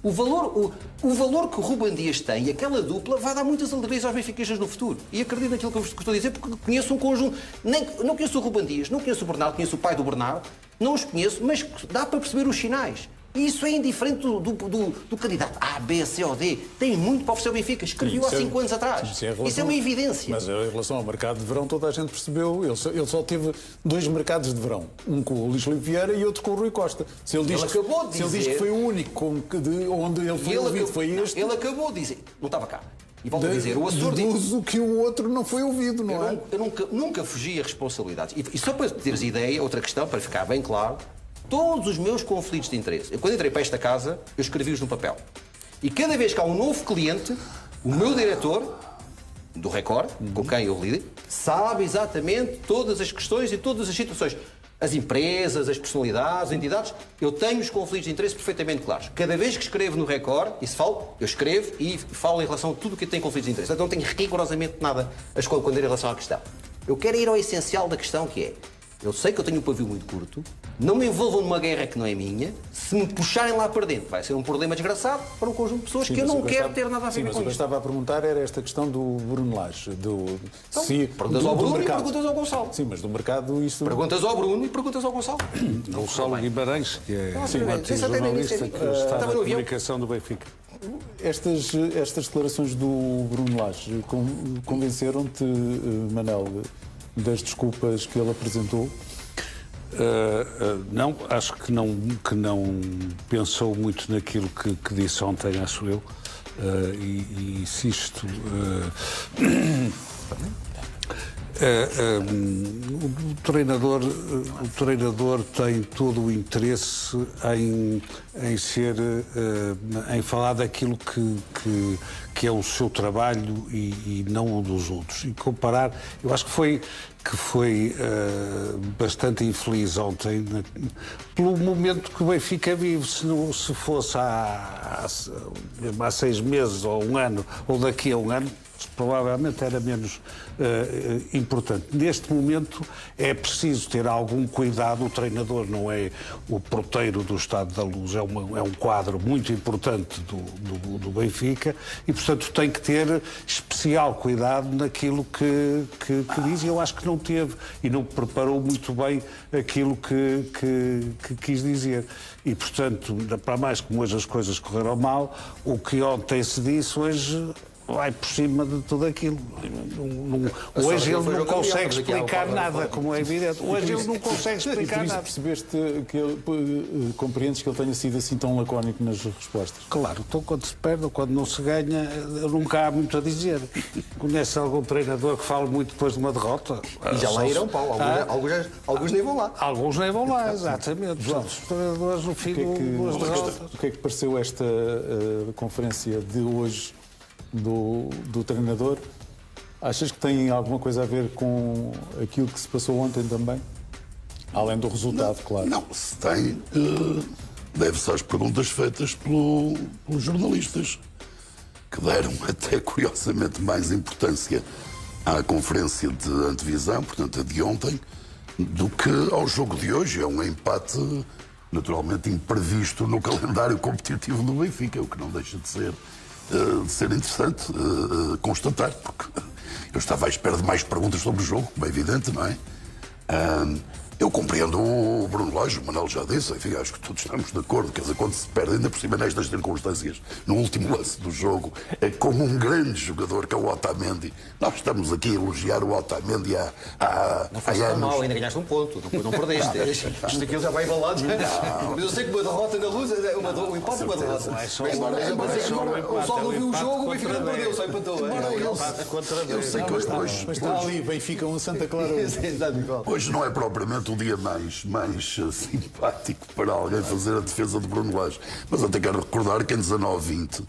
O valor que o Ruben Dias tem e aquela dupla vai dar muitas alegrias aos benfiquistas no futuro. E acredito naquilo que eu estou a dizer porque conheço um conjunto. Não conheço o Ruben Dias, não conheço o Bernardo, conheço o pai do Bernardo, não os conheço, mas dá para perceber os sinais. E isso é indiferente do candidato A, B, C ou D. Tem muito para oferecer ao Benfica. Escreveu há 5 anos atrás. Isso é uma evidência. Mas em relação ao mercado de verão, toda a gente percebeu. Ele só teve 2 mercados de verão. Um com o Luís Filipe Vieira e outro com o Rui Costa. Se ele diz que foi o único onde ele foi ouvido, foi este... Ele acabou de dizer... Não estava cá. E volto a dizer, o Açor deduzo que o outro não foi ouvido, não é? Eu nunca fugi a responsabilidades. E só para teres ideia, outra questão, para ficar bem claro... Todos os meus conflitos de interesse. Eu, quando entrei para esta casa, eu escrevi-os no papel. E cada vez que há um novo cliente, o meu diretor, do Record, com quem eu lido, sabe exatamente todas as questões e todas as situações. As empresas, as personalidades, as entidades, eu tenho os conflitos de interesse perfeitamente claros. Cada vez que escrevo no Record, e se falo, eu escrevo e falo em relação a tudo o que tem conflitos de interesse. Então não tenho rigorosamente nada a esconder em relação à questão. Eu quero ir ao essencial da questão, que é... Eu sei que eu tenho um pavio muito curto, não me envolvam numa guerra que não é minha, se me puxarem lá para dentro vai ser um problema desgraçado para um conjunto de pessoas que eu não quero ter nada a ver com isso. Mas o que eu estava a perguntar era esta questão do Bruno Lage. Perguntas ao Bruno e perguntas ao Gonçalo. Sim, mas do mercado isso... Perguntas ao Bruno e perguntas ao Gonçalo. Gonçalo Guimarães, que é um jornalista que está na comunicação do Benfica. Estas declarações do Bruno Lage convenceram-te, Manel, das desculpas que ele apresentou? Não, acho que não pensou muito naquilo que disse ontem, acho eu, e insisto. O treinador tem todo o interesse em falar daquilo que é o seu trabalho e não o dos outros. E comparar, eu acho que foi bastante infeliz ontem pelo momento que o Benfica vive. Se fosse há 6 meses ou 1 ano ou daqui a 1 ano, provavelmente era menos importante. Neste momento é preciso ter algum cuidado. O treinador não é o porteiro do Estádio da Luz, é um quadro muito importante do Benfica e, portanto, tem que ter especial cuidado naquilo que diz, e eu acho que não teve e não preparou muito bem aquilo que quis dizer. E, portanto, para mais como hoje as coisas correram mal, o que ontem se disse, hoje vai por cima de tudo aquilo. Hoje ele não consegue explicar nada, como é evidente. Hoje ele não consegue explicar nada. Percebeste que compreendes que ele tenha sido assim tão lacónico nas respostas? Claro, então quando se perde ou quando não se ganha, nunca há muito a dizer. Conhece algum treinador que fala muito depois de uma derrota? E já lá irão, Paulo. Alguns nem vão lá. Alguns nem vão lá, exatamente. Os treinadores no fim das derrotas. O que é que pareceu esta conferência de hoje do treinador? Achas que tem alguma coisa a ver com aquilo que se passou ontem também? Além do resultado, claro. Não, se tem, deve-se às perguntas feitas pelos jornalistas, que deram até curiosamente mais importância à conferência de antevisão, portanto a de ontem, do que ao jogo de hoje. É um empate naturalmente imprevisto no calendário competitivo do Benfica, o que não deixa de ser interessante constatar, porque eu estava à espera de mais perguntas sobre o jogo, como é evidente, não é? Eu compreendo o Bruno Lage, o Manuel já disse, enfim, acho que todos estamos de acordo, quer dizer, quando se perde, ainda por cima nestas circunstâncias, no último lance do jogo, com um grande jogador que é o Otamendi. Nós estamos aqui a elogiar o Otamendi há não foi anos. Mal, ainda ganhaste um ponto, não perdeste. Isto aqui já vai embalado. Mas eu sei que uma derrota na Luz é um empate ou uma derrota. Eu só não vi o jogo, o Benfica não perdeu, só empatou. Eu sei que hoje... Mas está ali, Benfica, um Santa Clara. Hoje não é propriamente o dia mais simpático para alguém fazer a defesa de Bruno Lage. Mas até quero recordar que em 19-20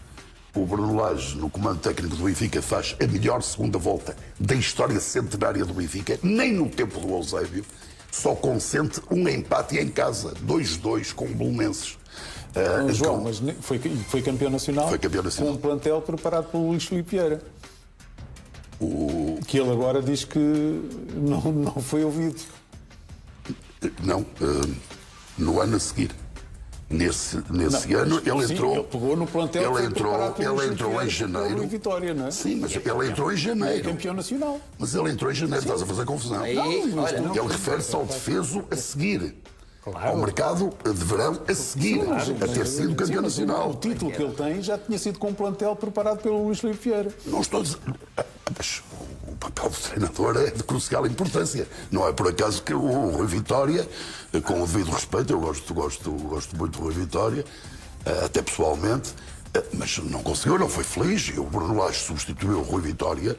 o Bruno Lage, no comando técnico do Benfica, faz a melhor segunda volta da história centenária do Benfica, nem no tempo do Eusébio, só consente um empate em casa, 2-2 com o Belenenses. João, mas foi campeão nacional, com um plantel preparado pelo Luís Filipe Vieira. Que ele agora diz que não foi ouvido. Não, no ano a seguir. Nesse ano ele entrou. Ele pegou no plantel. Ele entrou em janeiro. Vitória, não é? Sim, mas ele entrou em janeiro. Campeão nacional. Mas ele entrou em janeiro, estás a fazer confusão. Ele refere-se ao defeso a seguir. Ao mercado de verão a seguir, a ter sido campeão nacional. O título que ele tem já tinha sido com um plantel preparado pelo Luís Filipe Vieira. Não estou a dizer. Mas o papel do treinador é de crucial importância. Não é por acaso que o Rui Vitória, com o devido respeito, eu gosto muito do Rui Vitória, até pessoalmente, mas não conseguiu, não foi feliz, e o Bruno Lage substituiu o Rui Vitória.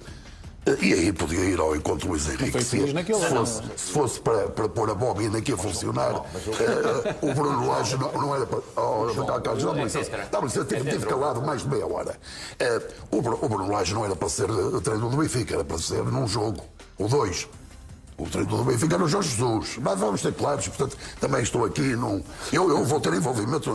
E aí podia ir ao encontro do Luís Henrique. Se fosse para pôr a bobina aqui a funcionar, o Bruno Lage não era para. Dá-me licença, tive calado mais de meia hora. O Bruno Lage não era para ser treinador do Benfica, era para ser num jogo, ou dois. O treinador do Benfica era o Jorge Jesus. Mas vamos ter claros, portanto, também estou aqui num. Eu vou ter envolvimento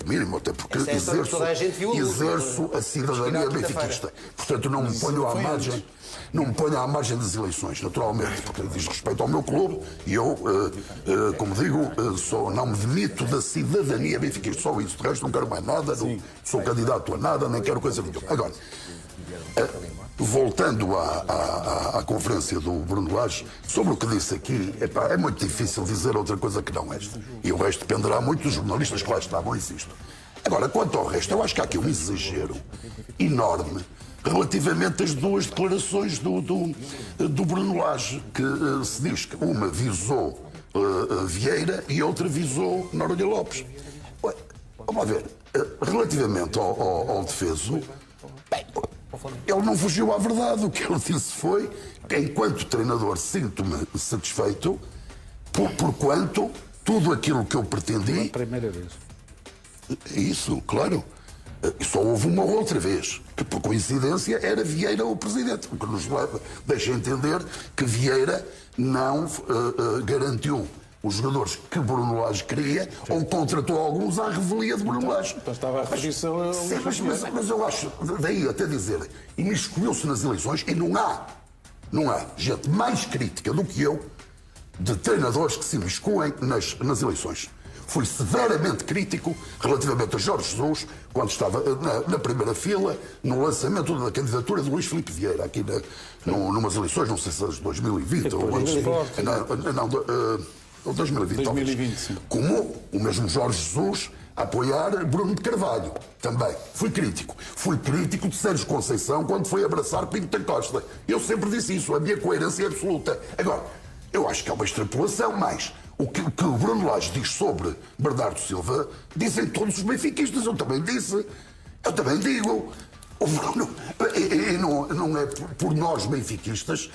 mínimo, até porque exerço a cidadania benfiquista. Portanto, não me ponho à margem. Não me ponho à margem das eleições, naturalmente, porque diz respeito ao meu clube e eu, como digo, não me demito da cidadania benfiquista. Só isso, de resto não quero mais nada, não sou candidato a nada, nem quero coisa nenhuma. Agora, voltando à conferência do Bruno Lage, sobre o que disse aqui, é muito difícil dizer outra coisa que não esta. E o resto dependerá muito dos jornalistas que lá estavam, insisto. Agora, quanto ao resto, eu acho que há aqui um exagero enorme relativamente às duas declarações do Bruno Lage, que se diz que uma visou Vieira e outra visou Noronha Lopes. Vamos lá ver, relativamente ao defeso, ele não fugiu à verdade. O que ele disse foi que, enquanto treinador, sinto-me satisfeito, porquanto tudo aquilo que eu pretendi... É a primeira vez. Isso, claro. E só houve uma outra vez, que por coincidência era Vieira o presidente, o que nos deixa entender que Vieira não garantiu os jogadores que Bruno Lage queria, ou contratou alguns à revelia de Bruno Lage. Então estava a referir-se ao Luís Filipe Vieira. Mas eu acho, daí até dizer, imiscuiu-se nas eleições, e não há gente mais crítica do que eu de treinadores que se imiscuem nas eleições. Fui severamente crítico relativamente a Jorge Jesus, quando estava na primeira fila, no lançamento da candidatura de Luís Filipe Vieira, aqui numas eleições, não sei se de 2020 ou antes. Não, 2020. Sim. Como o mesmo Jorge Jesus a apoiar Bruno de Carvalho, também. Fui crítico. Fui crítico de Sérgio Conceição quando foi abraçar Pinto da Costa. Eu sempre disse isso, a minha coerência é absoluta. Agora, eu acho que é uma extrapolação, mas o que o Bruno Lage diz sobre Bernardo Silva, dizem todos os benfiquistas. Eu também disse, eu também digo. O Bruno, e não é por nós benfiquistas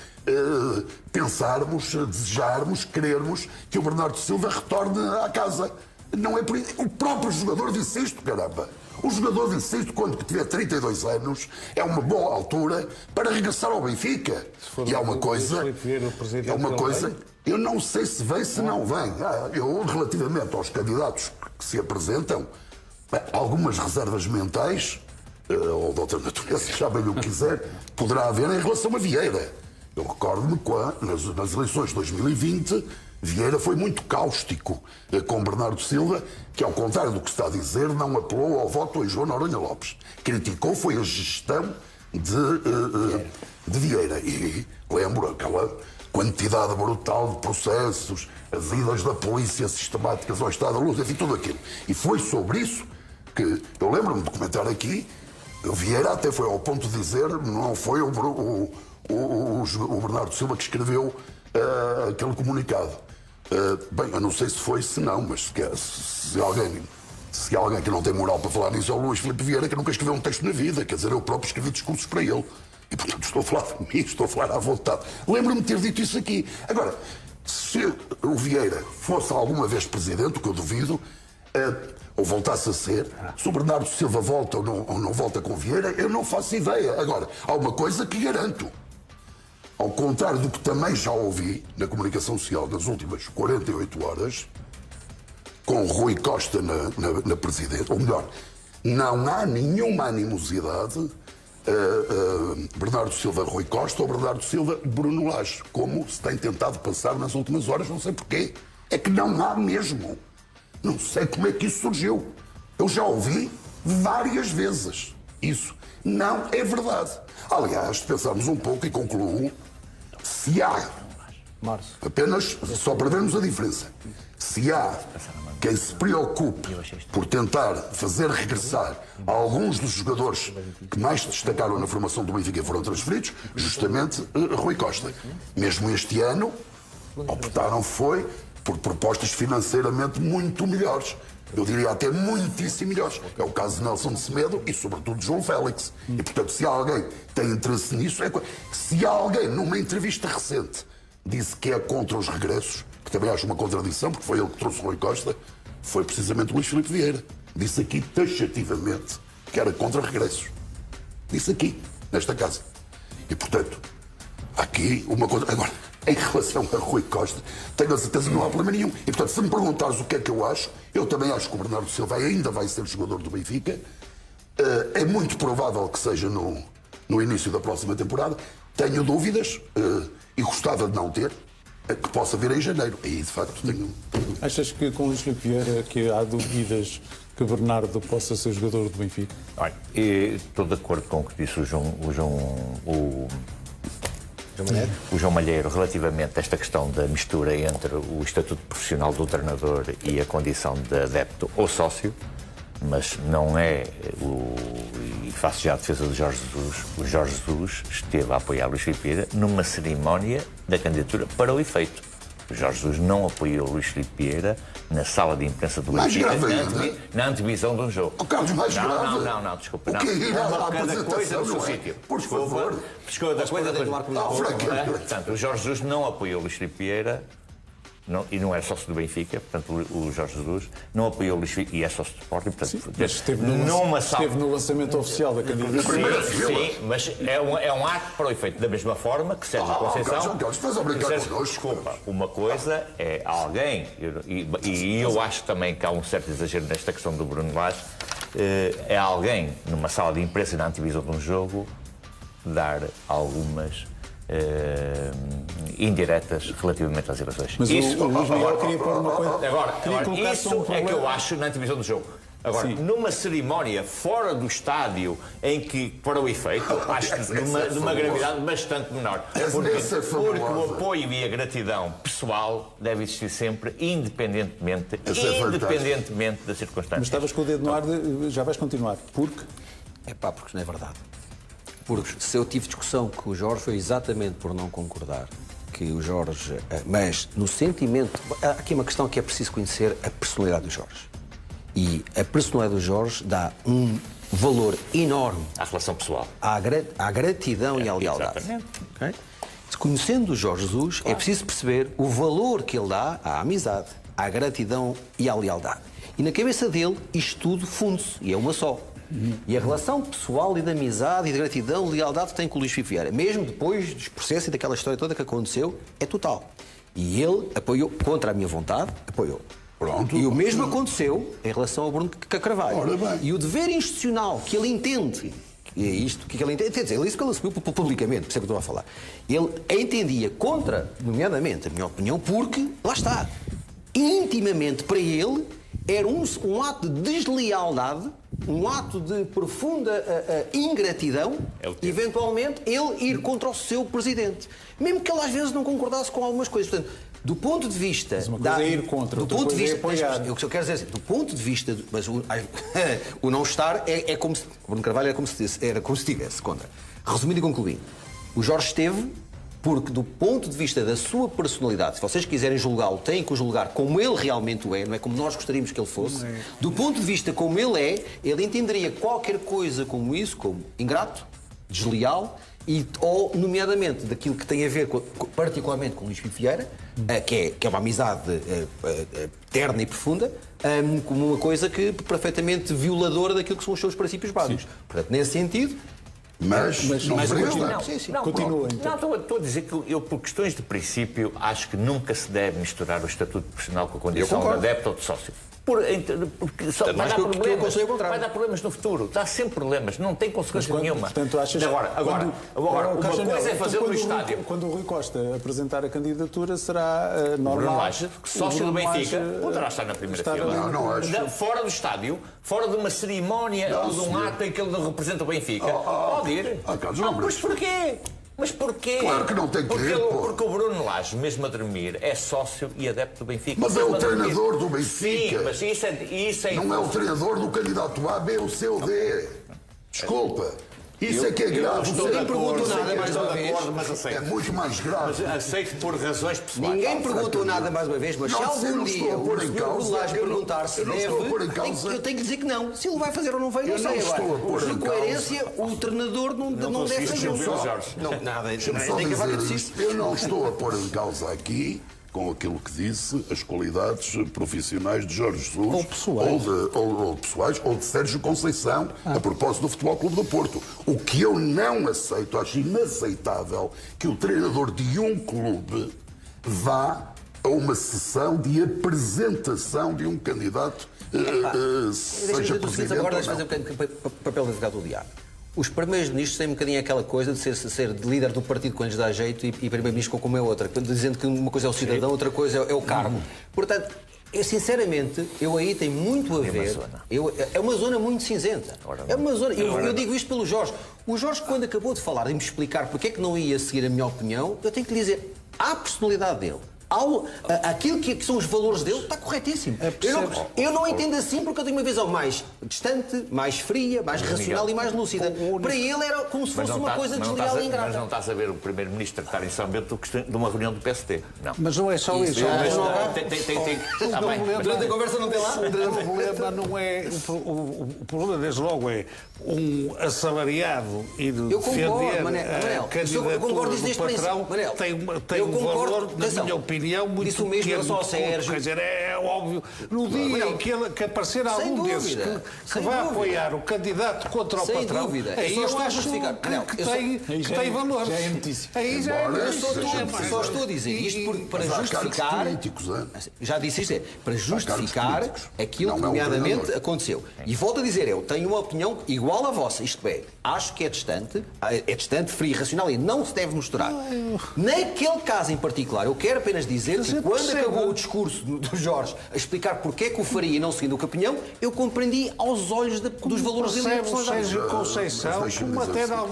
pensarmos, desejarmos, querermos que o Bernardo Silva retorne à casa. Não é por isso. O próprio jogador disse isto, caramba. O jogador disse isto quando tiver 32 anos, é uma boa altura para regressar ao Benfica. E há uma coisa, eu não sei se vem, se não vem. Eu, relativamente aos candidatos que se apresentam, algumas reservas mentais, ou de outra natureza, já bem o que quiser, poderá haver em relação a Vieira. Eu recordo-me que nas eleições de 2020, Vieira foi muito cáustico com Bernardo Silva, que, ao contrário do que está a dizer, não apelou ao voto em João Noronha Lopes. Criticou foi a gestão de Vieira. E lembro aquela quantidade brutal de processos, as idas da polícia sistemáticas ao Estado da Luz, enfim, tudo aquilo. E foi sobre isso que eu lembro-me de comentar aqui. O Vieira até foi ao ponto de dizer, não foi o Bernardo Silva que escreveu aquele comunicado. Bem, eu não sei se foi, se não, mas se alguém que não tem moral para falar nisso é o Luís Filipe Vieira, que nunca escreveu um texto na vida. Quer dizer, eu próprio escrevi discursos para ele. E, portanto, estou a falar de mim, estou a falar à vontade. Lembro-me de ter dito isso aqui. Agora, se o Vieira fosse alguma vez presidente, o que eu duvido, ou voltasse a ser, se o Bernardo Silva volta ou não volta com Vieira, eu não faço ideia. Agora, há uma coisa que garanto. Ao contrário do que também já ouvi na comunicação social nas últimas 48 horas, com Rui Costa na presidência, ou melhor, não há nenhuma animosidade Bernardo Silva Rui Costa ou Bernardo Silva Bruno Lage, como se tem tentado passar nas últimas horas, não sei porquê. É que não há mesmo. Não sei como é que isso surgiu. Eu já ouvi várias vezes isso. Não é verdade. Aliás, se pensarmos um pouco e concluo, se há, apenas só para vermos a diferença, se há quem se preocupe por tentar fazer regressar alguns dos jogadores que mais se destacaram na formação do Benfica e foram transferidos, justamente Rui Costa. Mesmo este ano, optaram por propostas financeiramente muito melhores. Eu diria até muitíssimo melhores. É o caso de Nelson de Semedo e, sobretudo, de João Félix. E, portanto, se alguém tem interesse nisso, se alguém, numa entrevista recente, disse que é contra os regressos, que também acho uma contradição, porque foi ele que trouxe o Rui Costa, foi precisamente o Luís Filipe Vieira. Disse aqui, taxativamente, que era contra regressos. Disse aqui, nesta casa. E, portanto, aqui uma coisa... Agora, em relação a Rui Costa, tenho a certeza que não há problema nenhum. E, portanto, se me perguntares o que é que eu acho, eu também acho que o Bernardo Silva ainda vai ser jogador do Benfica. É muito provável que seja no início da próxima temporada. Tenho dúvidas e gostava de não ter, que possa vir em janeiro. E, de facto, tenho... Achas que com o Luís Filipe Vieira que há dúvidas que Bernardo possa ser jogador do Benfica? Olha, estou de acordo com o que disse o João Malheiro relativamente a esta questão da mistura entre o estatuto profissional do treinador e a condição de adepto ou sócio, mas não é e faço já a defesa do Jorge Jesus. O Jorge Jesus esteve a apoiar Luís Filipe Vieira numa cerimónia da candidatura para o efeito. O Jorge Jesus não apoiou Luís Filipe Vieira na sala de imprensa do Benfica, na antevisão de um jogo. O caso mais grave. Não, desculpa. Não. Cada coisa no seu sítio. Por favor. Portanto, o Jorge Jesus não apoiou Luís Filipe Vieira e não é sócio do Benfica, portanto o Jorge Jesus não apoiou o Luís Figo e é sócio do Sporting, portanto mas esteve no lançamento oficial da candidatura. Sim, mas é um ato para o efeito, da mesma forma que Sérgio Conceição... Desculpa, uma coisa é alguém, e eu acho também que há um certo exagero nesta questão do Bruno Lage, é alguém numa sala de imprensa na antevisão de um jogo dar algumas indiretas relativamente às eleições. Mas isso, o Luís Miguel queria pôr uma coisa... Agora isso é que eu acho na antevisão do jogo. Agora, numa cerimónia fora do estádio, em que, para o efeito, acho de uma gravidade bastante menor. Porque o apoio e a gratidão pessoal deve existir sempre, independentemente das circunstâncias. Mas estavas com o dedo no ar, já vais continuar. Porque? Porque não é verdade. Porque se eu tive discussão com o Jorge foi exatamente por não concordar que o Jorge... Mas no sentimento... Há aqui uma questão que é preciso conhecer a personalidade do Jorge. E a personalidade do Jorge dá um valor enorme à relação pessoal, à gratidão e à lealdade. Exatamente. Okay? Conhecendo o Jorge Jesus, é preciso perceber o valor que ele dá à amizade, à gratidão e à lealdade. E na cabeça dele, isto tudo funde-se, e é uma só. E a relação pessoal e de amizade e de gratidão e lealdade que tem com o Luís Figo Vieira, mesmo depois dos processos e daquela história toda que aconteceu, é total. E ele apoiou, contra a minha vontade, apoiou. Pronto. E o mesmo aconteceu em relação ao Bruno Carvalho. E o dever institucional que ele entende, que é isto que ele entende, quer dizer, ele disse que ele assumiu publicamente, percebe o que eu estou a falar. Ele entendia contra, nomeadamente, a minha opinião, porque, lá está, intimamente para ele, era um ato de deslealdade, um ato de profunda ingratidão, eventualmente, ele ir contra o seu presidente. Mesmo que ele às vezes não concordasse com algumas coisas. Portanto, do ponto de vista... Mas uma coisa é ir contra, outra coisa é apoiar. O que eu quero dizer é, do ponto de vista... Mas o não estar é como se... O Bruno Carvalho era como se estivesse contra. Resumindo e concluindo, o Jorge esteve porque, do ponto de vista da sua personalidade, se vocês quiserem julgá-lo, têm que o julgar como ele realmente é, não é como nós gostaríamos que ele fosse. Do ponto de vista como ele é, ele entenderia qualquer coisa como isso, como ingrato, desleal, ou, nomeadamente, daquilo que tem a ver, particularmente com o Luís Figo Vieira, que é uma amizade terna e profunda, como uma coisa que perfeitamente violadora daquilo que são os seus princípios básicos. Portanto, nesse sentido... Mas continua. Não, estou a dizer que eu, por questões de princípio, acho que nunca se deve misturar o estatuto profissional com a condição de adepto ou de sócio. Porque só vai dar problemas no futuro. Dá sempre problemas, não tem consequência nenhuma. Portanto, achas agora uma coisa é fazer no estádio. Quando o Rui Costa apresentar a candidatura, será normal. Sócio do Benfica, poderá estar na primeira fila. Não acho. Fora do estádio, fora de uma cerimónia ou de um ato em que ele representa o Benfica, pode ir. Mas porquê? Mas porquê? Claro que não tem que ir, porque o Bruno Lage, mesmo a dormir, é sócio e adepto do Benfica. Mas é o treinador do Benfica. Sim, mas isso é não é o treinador do candidato A, B ou C ou D. Desculpa. Isso é que é grave. Ninguém perguntou nada mais uma vez. É muito mais grave. Mas aceito por razões pessoais. Ninguém perguntou nada mais uma vez, mas se algum dia o Sr. Bruno Lage perguntar se deve, eu tenho que dizer que não. Se ele vai fazer ou não vai, não sei agora. Por coerência, o treinador não deve fazer. Não, nada. Eu não estou a pôr em causa aqui, com aquilo que disse, as qualidades profissionais de Jorge Jesus ou pessoais ou pessoais, ou de Sérgio Conceição, a propósito do Futebol Clube do Porto. O que eu não aceito, acho inaceitável que o treinador de um clube vá a uma sessão de apresentação de um candidato, seja presidente agora ou deixa fazer um bocadinho papel de advogado do diabo. Os primeiros-ministros têm um bocadinho aquela coisa de ser líder do partido quando lhes dá jeito e primeiro-ministro como é outra, dizendo que uma coisa é o cidadão, outra coisa é o cargo. Portanto, sinceramente, eu aí tenho muito a ver. É uma zona muito cinzenta. É uma zona. Eu digo isto pelo Jorge. O Jorge, quando acabou de falar e me explicar porque é que não ia seguir a minha opinião, eu tenho que lhe dizer, à personalidade dele, aquilo que são os valores dele, está corretíssimo. Eu não entendo assim porque eu tenho uma visão mais distante, mais fria, mais racional e mais lúcida. Para ele era como se fosse uma coisa desleal e ingrata. Mas não estás a ver o primeiro-ministro estar em São Bento de uma reunião do PSD. Não. Mas não é só isso. Durante a conversa não tem lá? O problema não é... O problema, desde logo, é um assalariado ir defender a candidatura do patrão tem um valor, na minha opinião, opinião muito disse o mesmo em relação ao Sérgio. Quer dizer, é óbvio. No dia em que aparecer algum desses que vai apoiar o candidato contra o patrão, aí eu acho que tem valor. Já é notícia. Aí já é Eu só estou a dizer isto porque, para justificar... Já disse isto, para justificar aquilo que, nomeadamente, aconteceu. E volto a dizer, eu tenho uma opinião igual à vossa, isto é, acho que é distante, frio, irracional e não se deve misturar. Naquele caso em particular, eu quero apenas dizer que quando acabou o discurso do Jorge a explicar porque é que o faria e não seguindo o campeão, eu compreendi aos olhos dos valores dele da personalidade.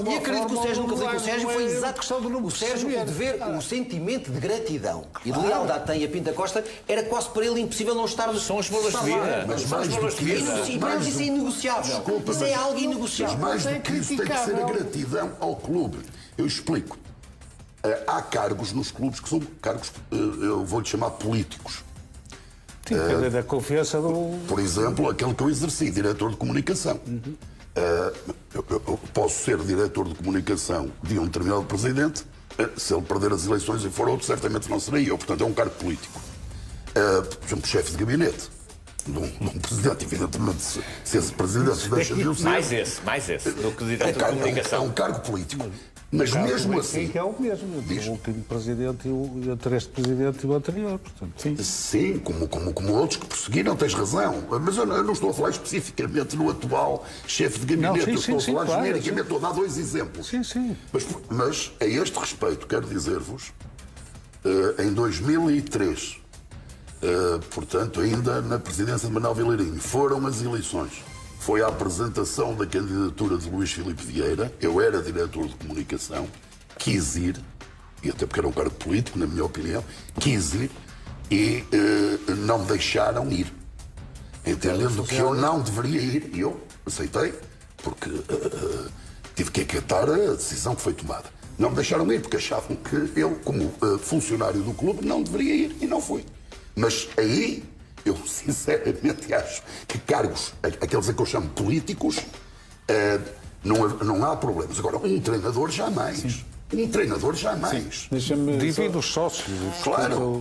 E acredito que o Sérgio nunca falei com o Sérgio, foi exato. O Sérgio, o dever, o sentimento de gratidão e de lealdade tem a Pinta Costa, era quase para ele impossível não estar... São as valores de vida. Mas mais do que isso... E para eles isso é inegociável. Isso é algo inegociável. Mas mais do que isso tem que ser a gratidão ao clube. Eu explico. Há cargos nos clubes que são cargos, eu vou-lhe chamar políticos. Depende da confiança do... Por exemplo, aquele que eu exerci, diretor de comunicação. Eu posso ser diretor de comunicação de um determinado presidente, se ele perder as eleições e for outro, certamente não serei eu. Portanto, é um cargo político. Por exemplo, chefe de gabinete de um presidente, evidentemente, se esse presidente deixa de o ser... Mais esse, do que diretor de comunicação. É um cargo político. Mas mesmo assim... é o mesmo, o último presidente entre este presidente e o anterior, portanto. Sim, como outros que prosseguiram, tens razão. Mas eu não estou a falar especificamente no atual chefe de gabinete, eu estou a falar genericamente, estou a dar dois exemplos. Sim. Mas a este respeito, quero dizer-vos, em 2003, portanto, ainda na presidência de Manuel Vilarinho, foram as eleições. Foi a apresentação da candidatura de Luís Filipe Vieira, eu era diretor de comunicação, quis ir, e até porque era um cargo político, na minha opinião, quis ir e não me deixaram ir. Entendendo que eu não deveria ir, e eu aceitei, porque tive que acatar a decisão que foi tomada. Não me deixaram ir porque achavam que eu, como funcionário do clube, não deveria ir, e não fui. Mas aí... eu sinceramente acho que cargos, aqueles a que eu chamo políticos, não há problemas. Agora, um treinador jamais. Sim. Um treinador jamais. Divide os sócios. Claro,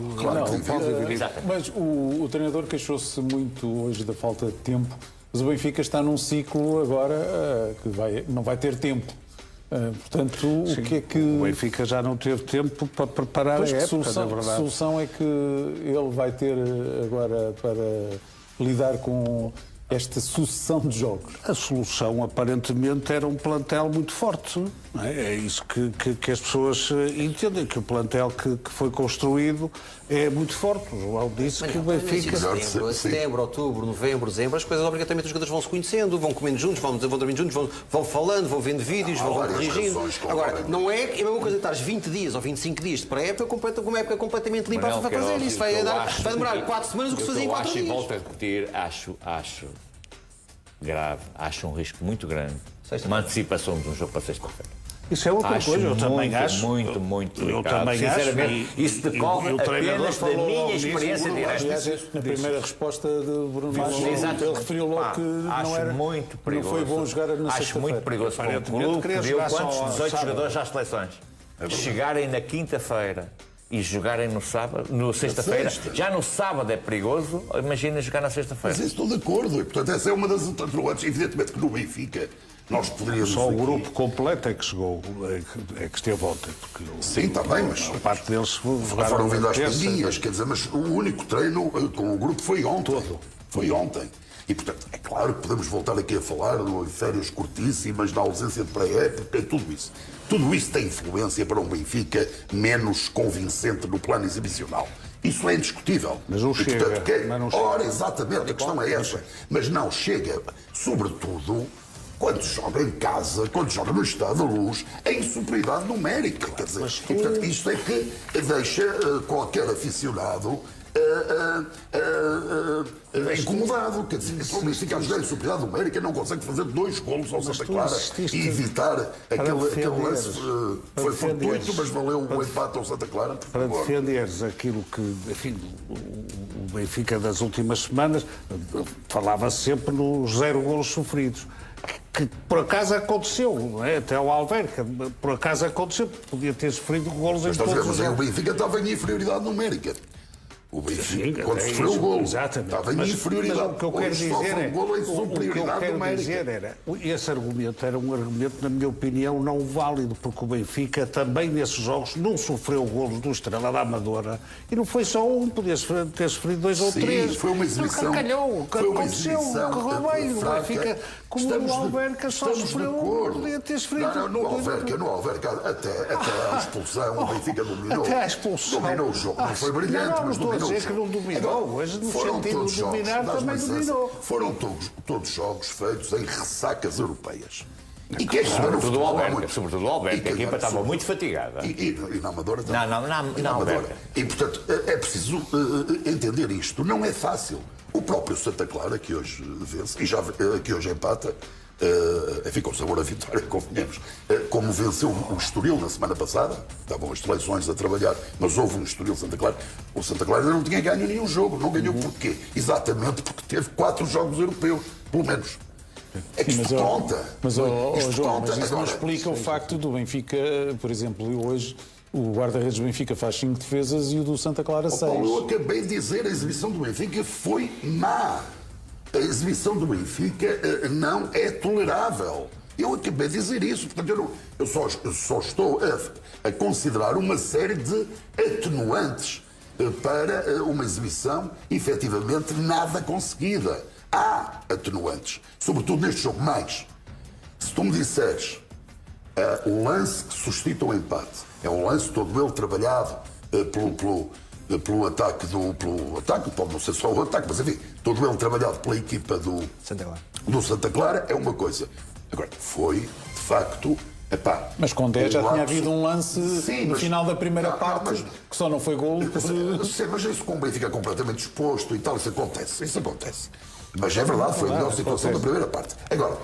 Mas o treinador queixou-se muito hoje da falta de tempo. Mas o Benfica está num ciclo agora que não vai ter tempo. Portanto, o que é que... O Benfica já não teve tempo para preparar a época, na verdade. Que solução é que ele vai ter agora para lidar com esta sucessão de jogos? A solução, aparentemente, era um plantel muito forte. Não é? É isso que as pessoas entendem, que o plantel que foi construído é muito forte. O João disse que o Benfica... Setembro, outubro, novembro, dezembro, as coisas obrigatoriamente os jogadores vão se conhecendo, vão comendo juntos, vão dormindo juntos, vão falando, vão vendo vídeos, vão corrigindo. Agora, não é a mesma coisa estar 20 dias ou 25 dias de pré-época com uma época completamente limpa para fazer isso. Vai demorar 4 semanas o que se fazia em 4 dias. E volto a repetir, acho grave, acho um risco muito grande uma antecipação de um jogo para sexta-feira. Isso é outra coisa, eu também acho. Muito eu delicado. também Sinceramente, acho. Isso decorre apenas da minha experiência direta. Na primeira resposta de Bruno Lage, ele referiu logo que não foi bom jogar na sexta-feira. Acho muito perigoso para um clube que deu quantos 18 jogadores às seleções. Chegarem na quinta-feira e jogarem no sábado, no sexta-feira, já no sábado é perigoso, imagina jogar na sexta-feira. Mas estou de acordo, e portanto essa é uma das atenuantes, evidentemente que no Benfica nós poderíamos... Só o grupo completo é que chegou, é que esteve ontem. Sim, está bem, mas... A parte deles foram vindo às pandinhas, quer dizer, mas o único treino com o grupo foi ontem. Foi ontem. E, portanto, é claro que podemos voltar aqui a falar de férias curtíssimas, da ausência de pré-época, tudo isso. Tudo isso tem influência para um Benfica menos convincente no plano exibicional. Isso é indiscutível. Mas não chega. Portanto, ora, exatamente, a questão é essa. Mas não chega, sobretudo, quando joga em casa, quando joga no Estádio da Luz, em superioridade numérica. Quer dizer, e, portanto, isto é que deixa qualquer aficionado incomodado, quer dizer, o Benfica a jogar em superioridade numérica não consegue fazer 2 golos ao Santa Clara e evitar aquele lance foi fortuito, mas valeu o empate ao Santa Clara. Para defenderes aquilo que, enfim, o Benfica das últimas semanas falava sempre nos 0 golos sofridos. que por acaso aconteceu, não é? Até o Alverca, por acaso aconteceu, podia ter sofrido golos em todos os jogos. jogos. O Benfica estava em inferioridade numérica. O Benfica, quando sofreu o golo, estava em inferioridade. Mas o que eu quero dizer é, esse argumento era um argumento, na minha opinião, não válido, porque o Benfica também nesses jogos não sofreu golos do Estrela da Amadora, e não foi só um, podia ter sofrido 2 ou 3. Foi uma exibição. Calhou, aconteceu, correu bem. O Benfica, como o Alverca só sofreu, podia ter sofrido. No Alverca, até a expulsão, o Benfica dominou. Até a expulsão. Dominou o jogo, não foi brilhante, mas dominou. Não que não dominou, hoje no sentido de dominar também dominou. Foram todos jogos feitos em ressacas europeias. E quem sobretudo o Alverca, sobretudo o Alverca, a equipa estava muito fatigada. E na Amadora também. Na Alverca. E portanto é preciso entender isto. Não é fácil. O próprio Santa Clara, que hoje vence, e que hoje empata, enfim, com sabor a vitória, convenhamos, como venceu o Estoril na semana passada, estavam as seleções a trabalhar, mas houve um Estoril Santa Clara. O Santa Clara não tinha ganho nenhum jogo. Não ganhou porquê? Exatamente porque teve 4 jogos europeus, pelo menos. É que isto conta. Mas, João, mas isso não explica o facto do Benfica, por exemplo, hoje o guarda-redes do Benfica faz 5 defesas e o do Santa Clara 6. Eu acabei de dizer, a exibição do Benfica foi má. A exibição do Benfica não é tolerável. Eu acabei de dizer isso. Portanto, eu só estou a considerar uma série de atenuantes para uma exibição efetivamente nada conseguida. Há atenuantes, sobretudo neste jogo. Mais, se tu me disseres o lance que suscita o empate é um lance todo ele trabalhado pelo ataque, pode não ser só o ataque, mas enfim, todo ele trabalhado pela equipa do Santa Clara é uma coisa. Agora, foi, de facto, mas com 10 já tinha havido um lance no final da primeira parte que só não foi gol. Mas isso com o Benfica completamente exposto e tal, isso acontece. Mas é verdade, foi a melhor situação da primeira parte. Agora,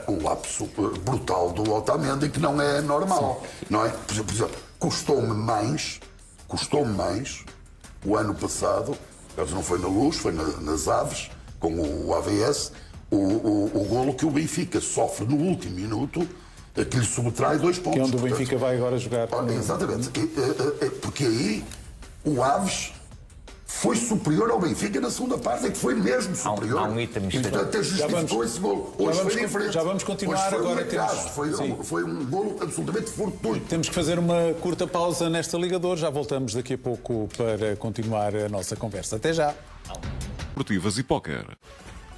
um lapso brutal do Otamendi que não é normal, não é? Por exemplo, custou-me mais o ano passado, caso não foi na Luz, foi nas Aves, com o AVS, o golo que o Benfica sofre no último minuto, que lhe subtrai 2 pontos. Que é onde o Benfica vai agora jogar. Exatamente. Porque aí o Aves foi superior ao Benfica na segunda parte, é que foi mesmo superior. Há um item e portanto justificou esse golo. Hoje foi diferente. Já vamos continuar agora. Foi um golo absolutamente fortuito. Temos que fazer uma curta pausa nesta Ligador. Já voltamos daqui a pouco para continuar a nossa conversa. Até já. Esportivas e póquer.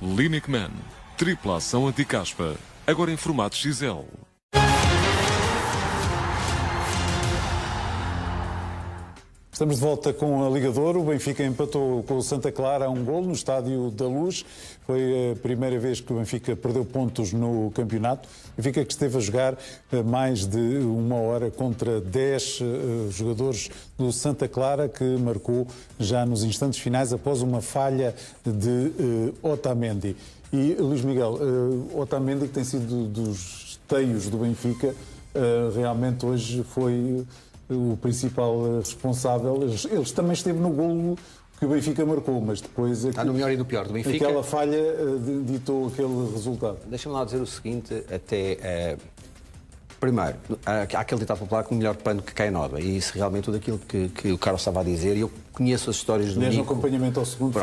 Linic Man. Tripla ação anti-caspa. Agora em formato XL. Estamos de volta com a Ligador. O Benfica empatou com o Santa Clara a 1 golo no Estádio da Luz. Foi a primeira vez que o Benfica perdeu pontos no campeonato. O Benfica que esteve a jogar mais de 1 hora contra 10 jogadores do Santa Clara, que marcou já nos instantes finais após uma falha de Otamendi. E Luís Miguel, Otamendi, que tem sido dos teios do Benfica, realmente hoje foi o principal responsável. Ele também esteve no golo que o Benfica marcou, mas depois... Está no melhor e no pior do Benfica. Aquela falha ditou aquele resultado. Deixa-me lá dizer o seguinte, primeiro, há aquele ditado popular que o melhor pano que cai nova, e isso realmente tudo aquilo que o Carlos estava a dizer, e eu conheço as histórias do Nico. Desde o acompanhamento ao segundo,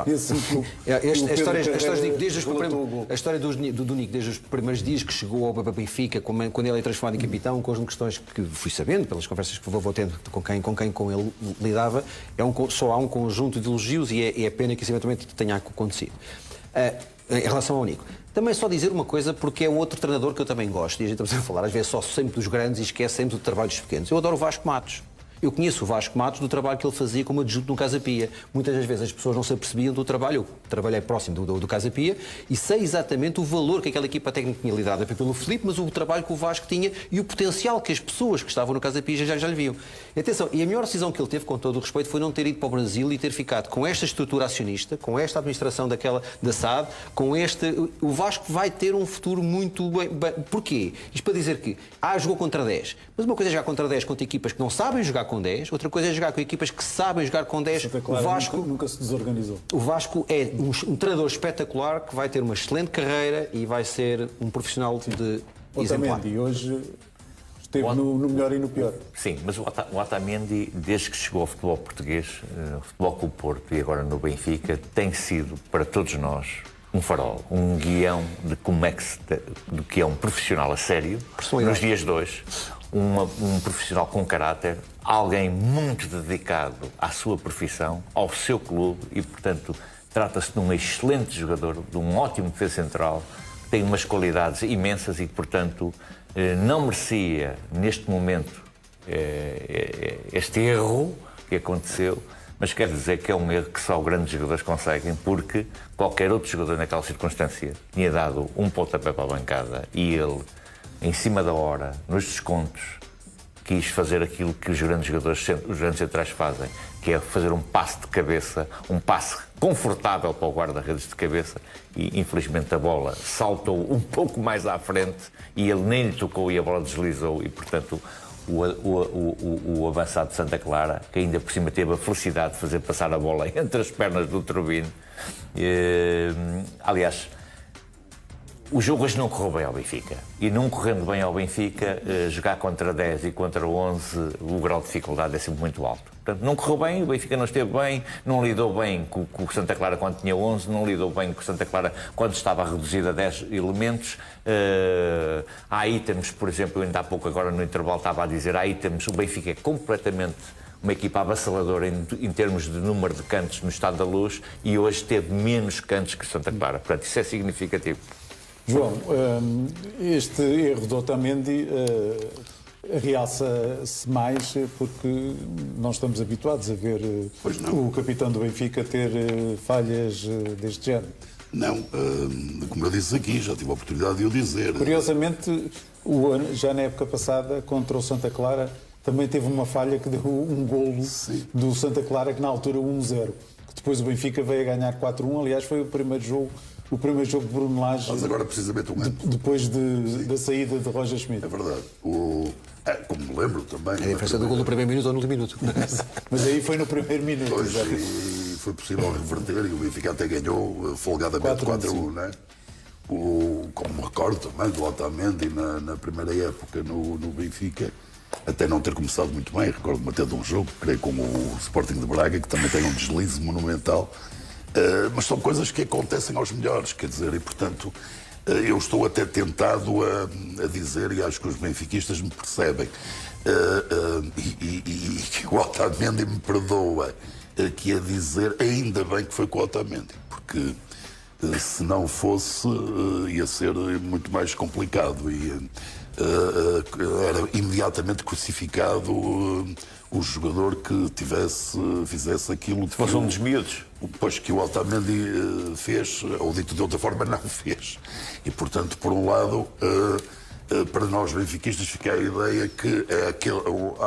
a história do Nico, desde os primeiros dias que chegou ao Benfica, quando ele é transformado em capitão, um conjunto de questões que fui sabendo, pelas conversas que vou tendo com quem com ele lidava, só há um conjunto de elogios e é pena que isso eventualmente tenha acontecido. Em relação ao Nico. Também só dizer uma coisa, porque é um outro treinador que eu também gosto, e a gente estamos a falar, às vezes só sempre dos grandes e esquece sempre do trabalho dos pequenos. Eu adoro o Vasco Matos. Eu conheço o Vasco Matos do trabalho que ele fazia como adjunto no Casa Pia. Muitas das vezes as pessoas não se apercebiam do trabalho. Eu trabalhei próximo do Casa Pia e sei exatamente o valor que aquela equipa técnica tinha liderada pelo Filipe, mas o trabalho que o Vasco tinha e o potencial que as pessoas que estavam no Casa Pia já lhe viam. E atenção, e a melhor decisão que ele teve, com todo o respeito, foi não ter ido para o Brasil e ter ficado com esta estrutura acionista, com esta administração da SAD, com este... O Vasco vai ter um futuro muito bem. Porquê? Isto para dizer que jogou contra 10. Mas uma coisa é jogar contra 10 contra equipas que não sabem jogar com 10, outra coisa é jogar com equipas que sabem jogar com 10. O Vasco nunca se desorganizou. O Vasco é um treinador espetacular que vai ter uma excelente carreira e vai ser um profissional de exemplar. E hoje esteve no melhor e no pior. Sim, mas o Otamendi, desde que chegou ao futebol português, no Futebol Clube Porto e agora no Benfica, tem sido para todos nós um farol, um guião de como é do que é um profissional a sério nos dias de hoje, um profissional com caráter, alguém muito dedicado à sua profissão, ao seu clube e, portanto, trata-se de um excelente jogador, de um ótimo defesa central, tem umas qualidades imensas e, portanto, não merecia, neste momento, este erro que aconteceu, mas quero dizer que é um erro que só grandes jogadores conseguem, porque qualquer outro jogador naquela circunstância tinha dado um pontapé para a bancada e ele, em cima da hora, nos descontos, quis fazer aquilo que os grandes jogadores, os grandes centrais fazem, que é fazer um passe de cabeça, um passe confortável para o guarda-redes de cabeça e, infelizmente, a bola saltou um pouco mais à frente e ele nem lhe tocou e a bola deslizou e, portanto, o avançado de Santa Clara, que ainda por cima teve a felicidade de fazer passar a bola entre as pernas do Turbino. Aliás, o jogo hoje não correu bem ao Benfica. E não correndo bem ao Benfica, jogar contra 10 e contra 11, o grau de dificuldade é sempre muito alto. Portanto, não correu bem, o Benfica não esteve bem, não lidou bem com o Santa Clara quando tinha 11, não lidou bem com o Santa Clara quando estava reduzido a 10 elementos. Há itens, por exemplo, eu ainda há pouco agora no intervalo estava a dizer, há itens, o Benfica é completamente uma equipa avassaladora em termos de número de cantos no Estado da Luz e hoje teve menos cantos que o Santa Clara. Portanto, isso é significativo. João, este erro do Otamendi realça-se mais porque nós estamos habituados a ver o capitão do Benfica ter falhas deste género. Não, como eu disse aqui, já tive a oportunidade de o dizer. Curiosamente, já na época passada, contra o Santa Clara, também teve uma falha que deu um golo do Santa Clara, que na altura 1-0. Depois o Benfica veio a ganhar 4-1, aliás foi o primeiro jogo de Bruno Lage. Mas agora precisamente um ano. Depois da saída de Roger Schmidt. É verdade. Como me lembro também. A diferença do gol no primeiro minuto ou no último minuto. Mas aí foi no primeiro minuto. Pois, e foi possível reverter e o Benfica até ganhou folgadamente 4-1, não é? Como me recordo também do Otamendi na primeira época no Benfica, até não ter começado muito bem. Recordo-me até de um jogo, creio, com o Sporting de Braga, que também tem um deslize monumental. Mas são coisas que acontecem aos melhores, quer dizer, e portanto eu estou até tentado a dizer, e acho que os benfiquistas me percebem, e que o Otamendi me perdoa, que é dizer ainda bem que foi com o Otamendi, porque se não fosse ia ser muito mais complicado e era imediatamente crucificado o jogador que fizesse aquilo de fosse um dos miúdos. Pois que o Otamendi fez, ou dito de outra forma, não fez. E, portanto, por um lado, para nós benfiquistas fica a ideia que é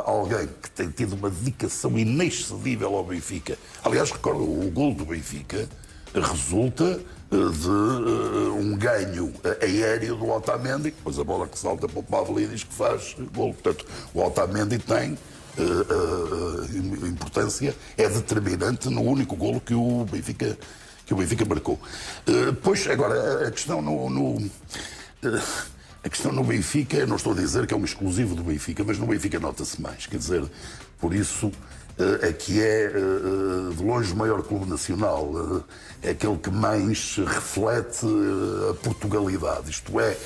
alguém que tem tido uma dedicação inexcedível ao Benfica. Aliás, recordo, o gol do Benfica resulta de um ganho aéreo do Otamendi, depois a bola que salta para o Pavlidis que faz gol. Portanto, o Otamendi tem importância, é determinante no único golo que o Benfica marcou. Pois, agora, a questão no Benfica, eu não estou a dizer que é um exclusivo do Benfica, mas no Benfica nota-se mais. Quer dizer, por isso é que é de longe o maior clube nacional, é aquele que mais reflete a Portugalidade, isto é,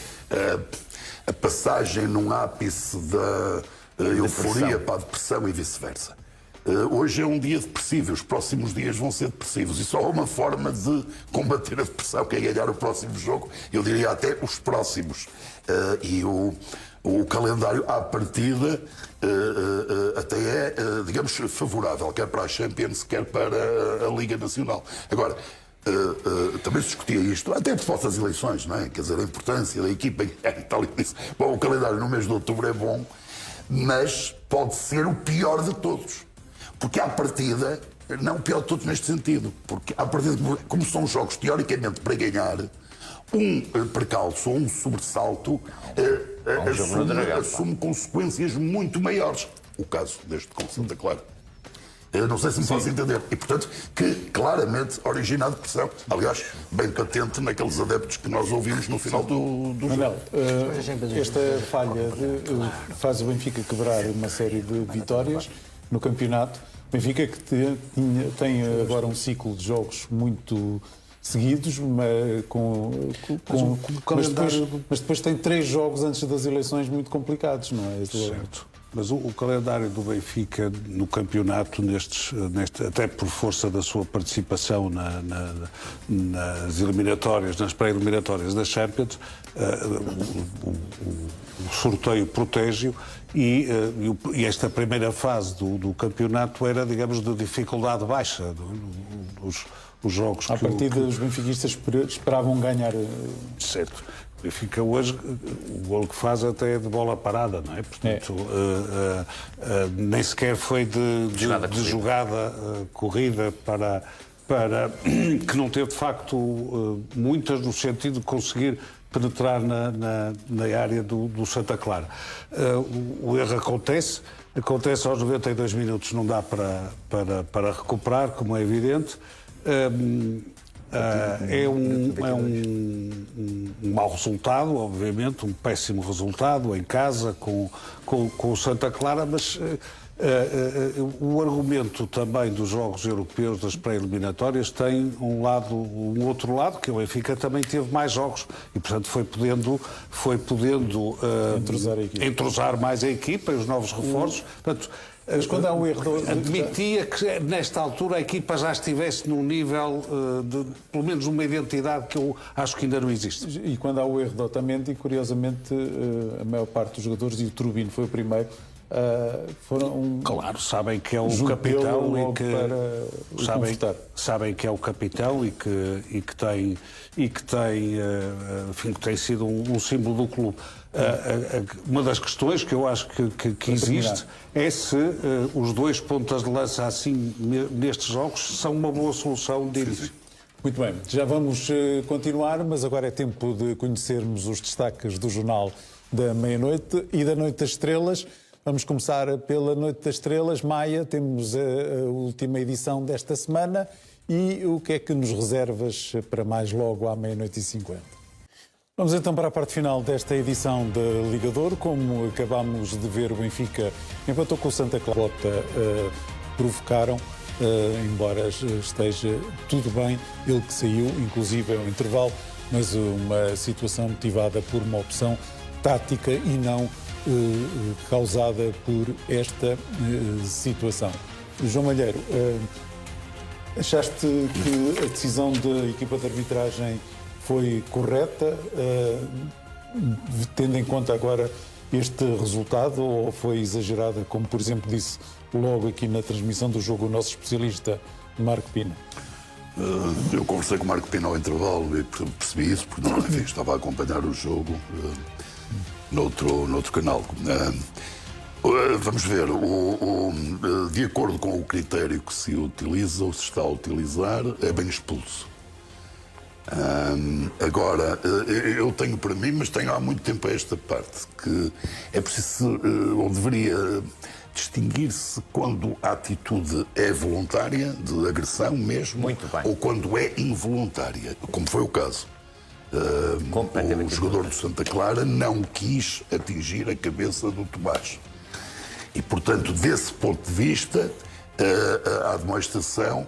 a passagem num ápice da euforia para a depressão e vice-versa. Hoje é um dia depressivo, os próximos dias vão ser depressivos e só há uma forma de combater a depressão, que é ganhar o próximo jogo, eu diria até os próximos. E o calendário à partida até é, digamos, favorável, quer para a Champions, quer para a Liga Nacional. Agora, também se discutia isto, até por falta das eleições, não é? Quer dizer, a importância da equipa e tal e isso. Bom, o calendário no mês de outubro é bom, mas pode ser o pior de todos. Porque à partida, não o pior de todos neste sentido, porque à partida, como são jogos teoricamente para ganhar, um percalço ou um sobressalto assume consequências muito maiores. o caso deste com Santa Clara. Eu não sei se me faço entender. E, portanto, que claramente origina a depressão. Aliás, bem patente naqueles adeptos que nós ouvimos no final do jogo. Manel, esta falha faz o Benfica quebrar uma série de vitórias no campeonato. O Benfica que tem agora um ciclo de jogos muito seguidos, mas depois tem 3 jogos antes das eleições muito complicados, não é? Certo. Mas o calendário do Benfica no campeonato, até por força da sua participação nas eliminatórias, nas pré-eliminatórias da Champions, o sorteio protege-o e esta primeira fase do campeonato era, digamos, de dificuldade baixa. Os jogos à partida, os benfiquistas esperavam ganhar. Certo. O Benfica hoje, o golo que faz até é de bola parada, não é? Portanto, nem sequer foi de jogada corrida para que não teve, de facto, muitas no sentido de conseguir penetrar na área do Santa Clara. O erro acontece aos 92 minutos, não dá para recuperar, como é evidente. É um mau resultado, obviamente, um péssimo resultado em casa com o Santa Clara, mas o argumento também dos jogos europeus, das pré-eliminatórias, tem um outro lado, que o Benfica também teve mais jogos e, portanto, foi podendo entrosar mais a equipa e os novos reforços. Portanto, mas quando há um erro... Admitia que, nesta altura, a equipa já estivesse num nível de, pelo menos, uma identidade que eu acho que ainda não existe. E quando há o erro de Otamendi, curiosamente, a maior parte dos jogadores, e o Turbino foi o primeiro, foram... Claro, sabem que é o capitão e que... Sabem que é o capitão e que tem sido um símbolo do clube. Uma das questões que eu acho que existe é se os 2 pontas de lança assim nestes jogos são uma boa solução de início. Muito bem, já vamos continuar, mas agora é tempo de conhecermos os destaques do Jornal da Meia-Noite e da Noite das Estrelas. Vamos começar pela Noite das Estrelas. Maia, temos a última edição desta semana e o que é que nos reservas para mais logo à 00:50? Vamos então para a parte final desta edição da Liga de Ouro. Como acabámos de ver, o Benfica empatou com o Santa Clara, provocaram, embora esteja tudo bem, ele que saiu, inclusive ao intervalo, mas uma situação motivada por uma opção tática e não causada por esta situação. João Malheiro, achaste que a decisão da equipa de arbitragem foi correta, tendo em conta agora este resultado, ou foi exagerada, como por exemplo disse logo aqui na transmissão do jogo o nosso especialista Marco Pina? Eu conversei com o Marco Pina ao intervalo e percebi isso, porque enfim, estava a acompanhar o jogo noutro canal. Vamos ver, de acordo com o critério que se utiliza ou se está a utilizar, é bem expulso. Agora, eu tenho para mim, mas tenho há muito tempo esta parte, que é preciso, ou deveria distinguir-se quando a atitude é voluntária, de agressão mesmo, ou quando é involuntária, como foi o caso. O jogador do Santa Clara não quis atingir a cabeça do Tomás. E, portanto, desse ponto de vista, a demonstração,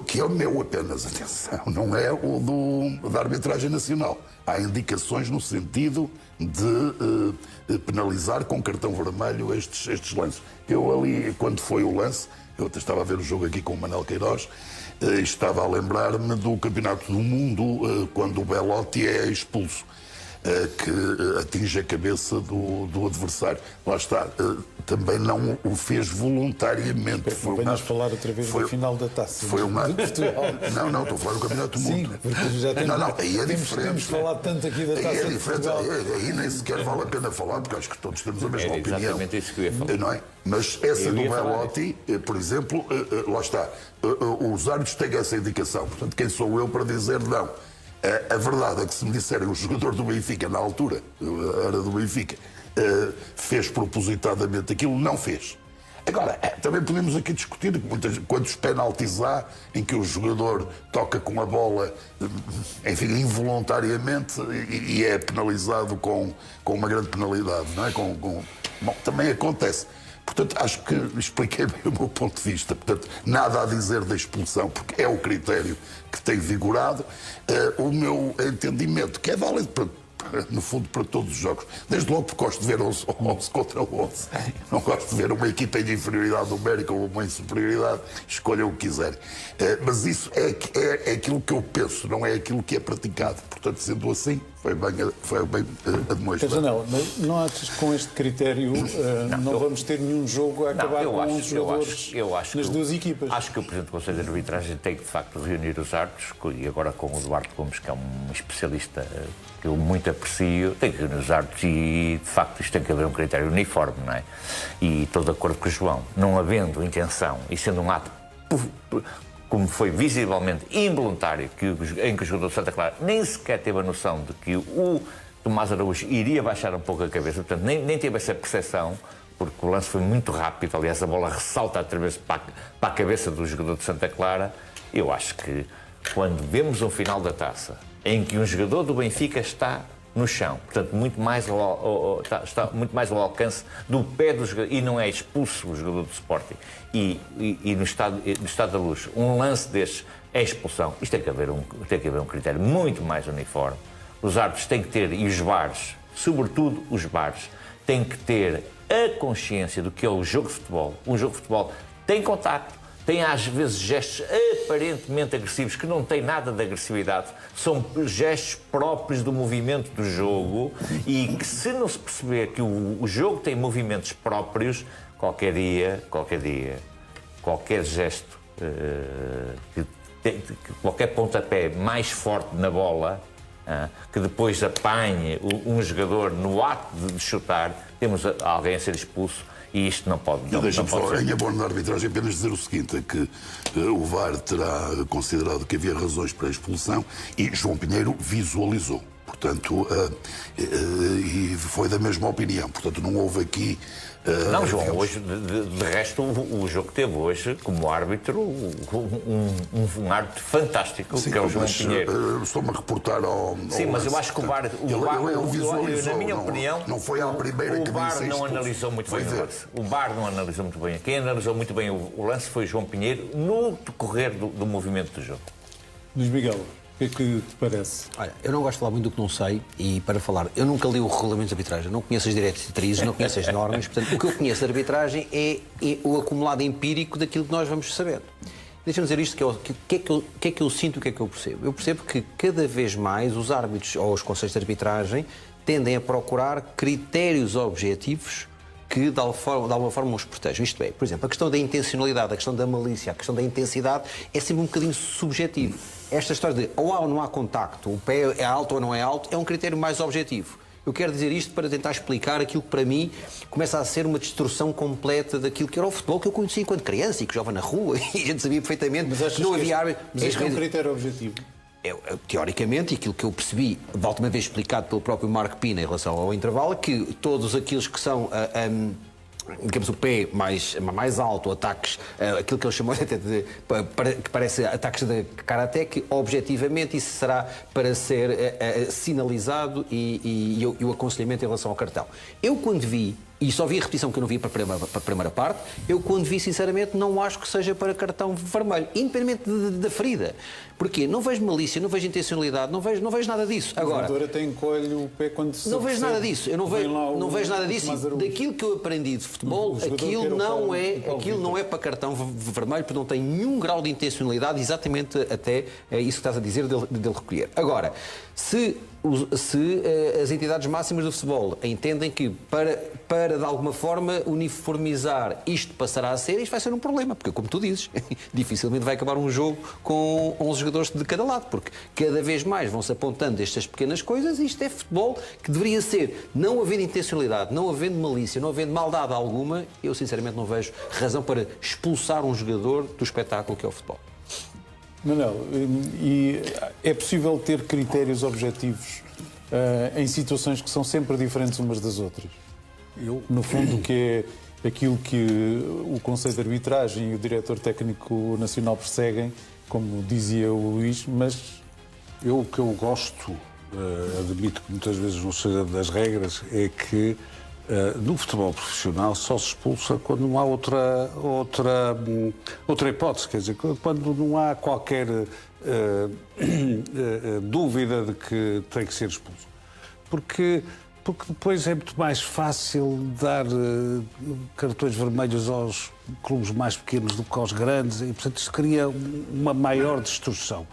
que é o meu apenas, atenção, não é o da arbitragem nacional. Há indicações no sentido de penalizar com cartão vermelho estes lances. Eu ali, quando foi o lance, eu até estava a ver o jogo aqui com o Manuel Queiroz, estava a lembrar-me do Campeonato do Mundo, quando o Belotti é expulso, que atinge a cabeça do adversário. Lá está, também não o fez voluntariamente. Venhas falar outra vez do final da taça. Foi uma... Não, estou a falar do Campeonato do Mundo. Sim, porque já temos, aí é diferente. Temos falado tanto aqui da taça. Aí é diferente, aí nem sequer vale a pena falar, porque acho que todos temos a mesma opinião. Exatamente isso que eu ia falar. Não é? Mas essa do Belotti, por exemplo, lá está, os árbitros têm essa indicação. Portanto, quem sou eu para dizer não? A verdade é que se me disserem o jogador do Benfica, na altura, era do Benfica, fez propositadamente aquilo, não fez. Agora, também podemos aqui discutir quantos penaltis há em que o jogador toca com a bola, enfim, involuntariamente e é penalizado com uma grande penalidade, não é? Bom, também acontece. Portanto, acho que expliquei bem o meu ponto de vista. Portanto, nada a dizer da expulsão, porque é o critério que tem vigorado. O meu entendimento, que é válido no fundo para todos os jogos, desde logo porque gosto de ver 11 contra 11. Não gosto de ver uma equipa em inferioridade numérica ou uma em superioridade, escolham o que quiserem. Mas isso é aquilo que eu penso, não é aquilo que é praticado. Portanto, sendo assim, foi bem demonstrado. Janela, mas não achas que com este critério não vamos ter nenhum jogo a acabar com 11 jogadores nas duas equipas? Acho que o Presidente do Conselho de Arbitragem tem que, de facto, reunir os árbitros, e agora com o Duarte Gomes, que é um especialista que eu muito aprecio, tem que reunir os árbitros e, de facto, isto tem que haver um critério uniforme, não é? E estou de acordo com o João, não havendo intenção e sendo um ato como foi visivelmente involuntário, em que o jogador de Santa Clara nem sequer teve a noção de que o Tomás Araújo iria baixar um pouco a cabeça, portanto, nem teve essa percepção, porque o lance foi muito rápido, aliás, a bola ressalta através para a cabeça do jogador de Santa Clara. Eu acho que quando vemos um final da taça em que um jogador do Benfica está no chão, portanto, está muito mais ao alcance do pé do jogador e não é expulso o jogador do Sporting. E no estado da Luz, um lance destes é expulsão. Isto tem que haver um critério muito mais uniforme. Os árbitros têm que ter, e os VARs, sobretudo os VARs, têm que ter a consciência do que é o jogo de futebol. Um jogo de futebol tem contacto, tem às vezes gestos aparentemente agressivos que não têm nada de agressividade, são gestos próprios do movimento do jogo e que, se não se perceber que o jogo tem movimentos próprios, qualquer gesto, qualquer pontapé mais forte na bola, que depois apanhe um jogador no ato de chutar, temos alguém a ser expulso. E isto não pode ser. Deixa-me só, em abono da arbitragem, apenas dizer o seguinte, é que o VAR terá considerado que havia razões para a expulsão e João Pinheiro visualizou. Portanto, e foi da mesma opinião. Portanto, não houve aqui... Não, João, hoje, de resto, o jogo teve hoje, como árbitro, um árbitro fantástico, sim, que é o João Pinheiro. Estou-me a reportar ao... Sim, mas eu acho que o VAR, na minha opinião, não foi à primeira que o VAR não analisou muito bem o lance. O VAR não analisou muito bem. Quem analisou muito bem o lance foi João Pinheiro no decorrer do movimento do jogo. Luís Miguel, o que é que te parece? Olha, eu não gosto de falar muito do que não sei e, para falar, eu nunca li o regulamento de arbitragem, não conheço as diretrizes, não conheço as normas, portanto, o que eu conheço de arbitragem é o acumulado empírico daquilo que nós vamos sabendo. Deixa-me dizer isto, o que é que eu sinto, o que é que eu percebo? Eu percebo que cada vez mais os árbitros ou os conselhos de arbitragem tendem a procurar critérios objetivos que de alguma forma os protejam. Isto é, por exemplo, a questão da intencionalidade, a questão da malícia, a questão da intensidade é sempre um bocadinho subjetivo. Esta história de ou há ou não há contacto, o pé é alto ou não é alto, é um critério mais objetivo. Eu quero dizer isto para tentar explicar aquilo que para mim começa a ser uma distorção completa daquilo que era o futebol que eu conhecia enquanto criança e que jogava na rua e a gente sabia perfeitamente que não havia árbitro. Mas este é um critério objetivo. Teoricamente, e aquilo que eu percebi, de última vez explicado pelo próprio Marco Pina em relação ao intervalo, que todos aqueles que são, digamos, o pé mais alto, ataques, aquilo que ele chamou até de, que parece ataques de karaté, que objetivamente isso será para ser sinalizado e o aconselhamento em relação ao cartão. Eu quando vi, e só vi a repetição que eu não vi para a primeira parte, eu quando vi, sinceramente, não acho que seja para cartão vermelho, independente da ferida. Porquê? Não vejo malícia, não vejo intencionalidade, não vejo nada disso. Agora, o jogador até encolhe o pé quando se não vejo nada disso, eu não vejo nada disso. Daquilo que eu aprendi de futebol, aquilo não é para cartão vermelho, porque não tem nenhum grau de intencionalidade, exatamente até isso que estás a dizer dele recolher. Agora, se as entidades máximas do futebol entendem que para de alguma forma uniformizar isto passará a ser, isto vai ser um problema, porque como tu dizes, dificilmente vai acabar um jogo com 11 jogadores de cada lado, porque cada vez mais vão-se apontando estas pequenas coisas e isto é futebol que deveria ser, não havendo intencionalidade, não havendo malícia, não havendo maldade alguma, eu sinceramente não vejo razão para expulsar um jogador do espetáculo que é o futebol. Manel, e é possível ter critérios objetivos em situações que são sempre diferentes umas das outras? No fundo, que é aquilo que o Conselho de Arbitragem e o Diretor Técnico Nacional perseguem, como dizia o Luís, mas o que eu gosto, admito que muitas vezes não seja das regras, é que no futebol profissional só se expulsa quando não há outra hipótese, quer dizer, quando não há qualquer dúvida de que tem que ser expulso. Porque depois é muito mais fácil dar cartões vermelhos aos clubes mais pequenos do que aos grandes e, portanto, isso cria uma maior distorção.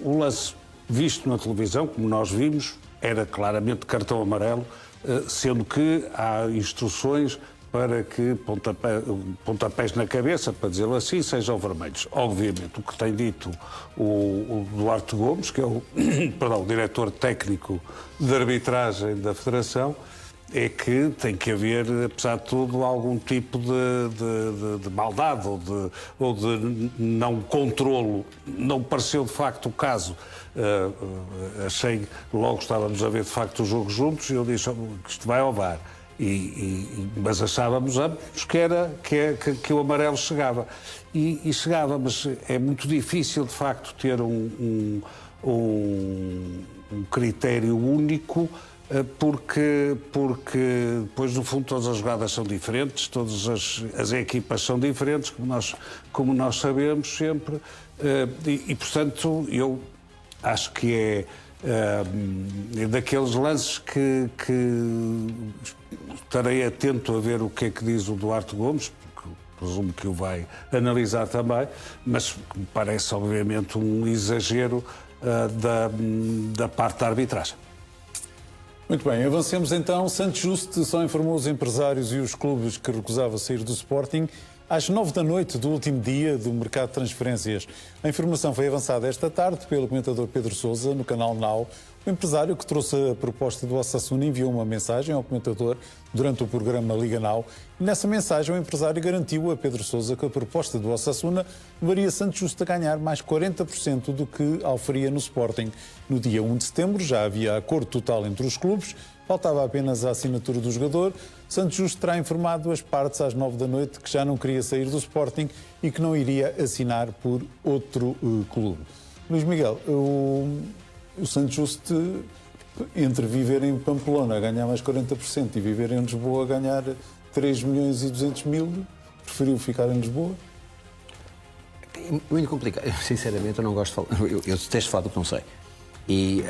O lance visto na televisão, como nós vimos, era claramente cartão amarelo, sendo que há instruções para que pontapés na cabeça, para dizê-lo assim, sejam vermelhos. Obviamente, o que tem dito o Duarte Gomes, que é o diretor técnico de arbitragem da Federação, é que tem que haver, apesar de tudo, algum tipo de maldade ou de não controlo. Não pareceu de facto o caso. Achei, logo estávamos a ver de facto o jogo juntos e eu disse que isto vai ao VAR. Mas achávamos ambos que o amarelo chegava. E chegava, mas é muito difícil de facto ter um critério único, porque depois no fundo todas as jogadas são diferentes, todas as equipas são diferentes, como nós sabemos sempre, e portanto eu acho que é daqueles lances que estarei atento a ver o que é que diz o Duarte Gomes, porque presumo que o vai analisar também, mas me parece obviamente um exagero da parte da arbitragem. Muito bem, avancemos então. Santos Justo só informou os empresários e os clubes que recusavam sair do Sporting às 9 da noite do último dia do mercado de transferências. A informação foi avançada esta tarde pelo comentador Pedro Sousa no canal Now. O empresário que trouxe a proposta do Osasuna enviou uma mensagem ao comentador durante o programa Liga Now. Nessa mensagem, o empresário garantiu a Pedro Sousa que a proposta do Osasuna levaria Santos Justo a ganhar mais 40% do que oferia no Sporting. No dia 1 de setembro já havia acordo total entre os clubes, faltava apenas a assinatura do jogador. Santos Justo terá informado as partes às 9 da noite que já não queria sair do Sporting e que não iria assinar por outro clube. Luís Miguel, o Santos Justo, entre viver em Pamplona a ganhar mais 40% e viver em Lisboa a ganhar 3 milhões e 200 mil, preferiu ficar em Lisboa? É muito complicado. Sinceramente, eu não gosto de falar. Eu detesto falar do que não sei. E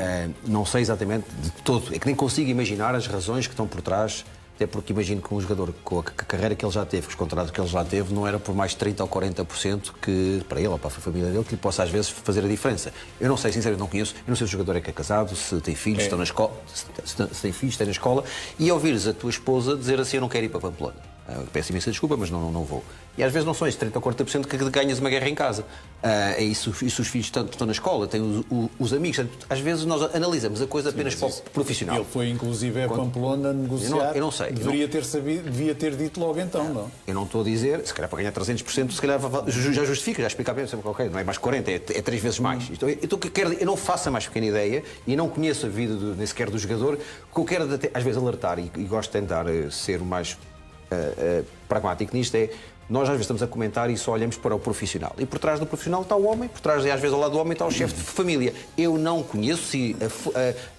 não sei exatamente de todo. É que nem consigo imaginar as razões que estão por trás, até porque imagino que um jogador com a carreira que ele já teve, com os contratos que ele já teve, não era por mais 30% ou 40% que, para ele ou para a família dele, que lhe possa às vezes fazer a diferença. Eu não sei, sinceramente, não conheço. Eu não sei se o jogador é que é casado, se tem filhos, estão na escola, se tem filhos, está na escola, e ouvires a tua esposa dizer assim: eu não quero ir para Pamplona. Peço imensa desculpa, mas não vou. E às vezes não são esses 30% ou 40% que ganhas uma guerra em casa. E se os filhos estão na escola, têm os amigos. Às vezes nós analisamos a coisa apenas para o profissional. Ele foi inclusive a Pamplona negociar. Eu não sei. Devia ter dito logo então, não? Eu não estou a dizer, se calhar para ganhar 300%, se calhar já justifica, já explica bem, sempre ok, não é mais 40%, é 3 vezes mais. Eu não faço a mais pequena ideia e não conheço a vida nem sequer do jogador, que eu quero às vezes alertar e gosto de tentar ser o mais pragmático nisto é, nós às vezes estamos a comentar e só olhamos para o profissional. E por trás do profissional está o homem, por trás, às vezes ao lado do homem está o chefe de família. Eu não conheço se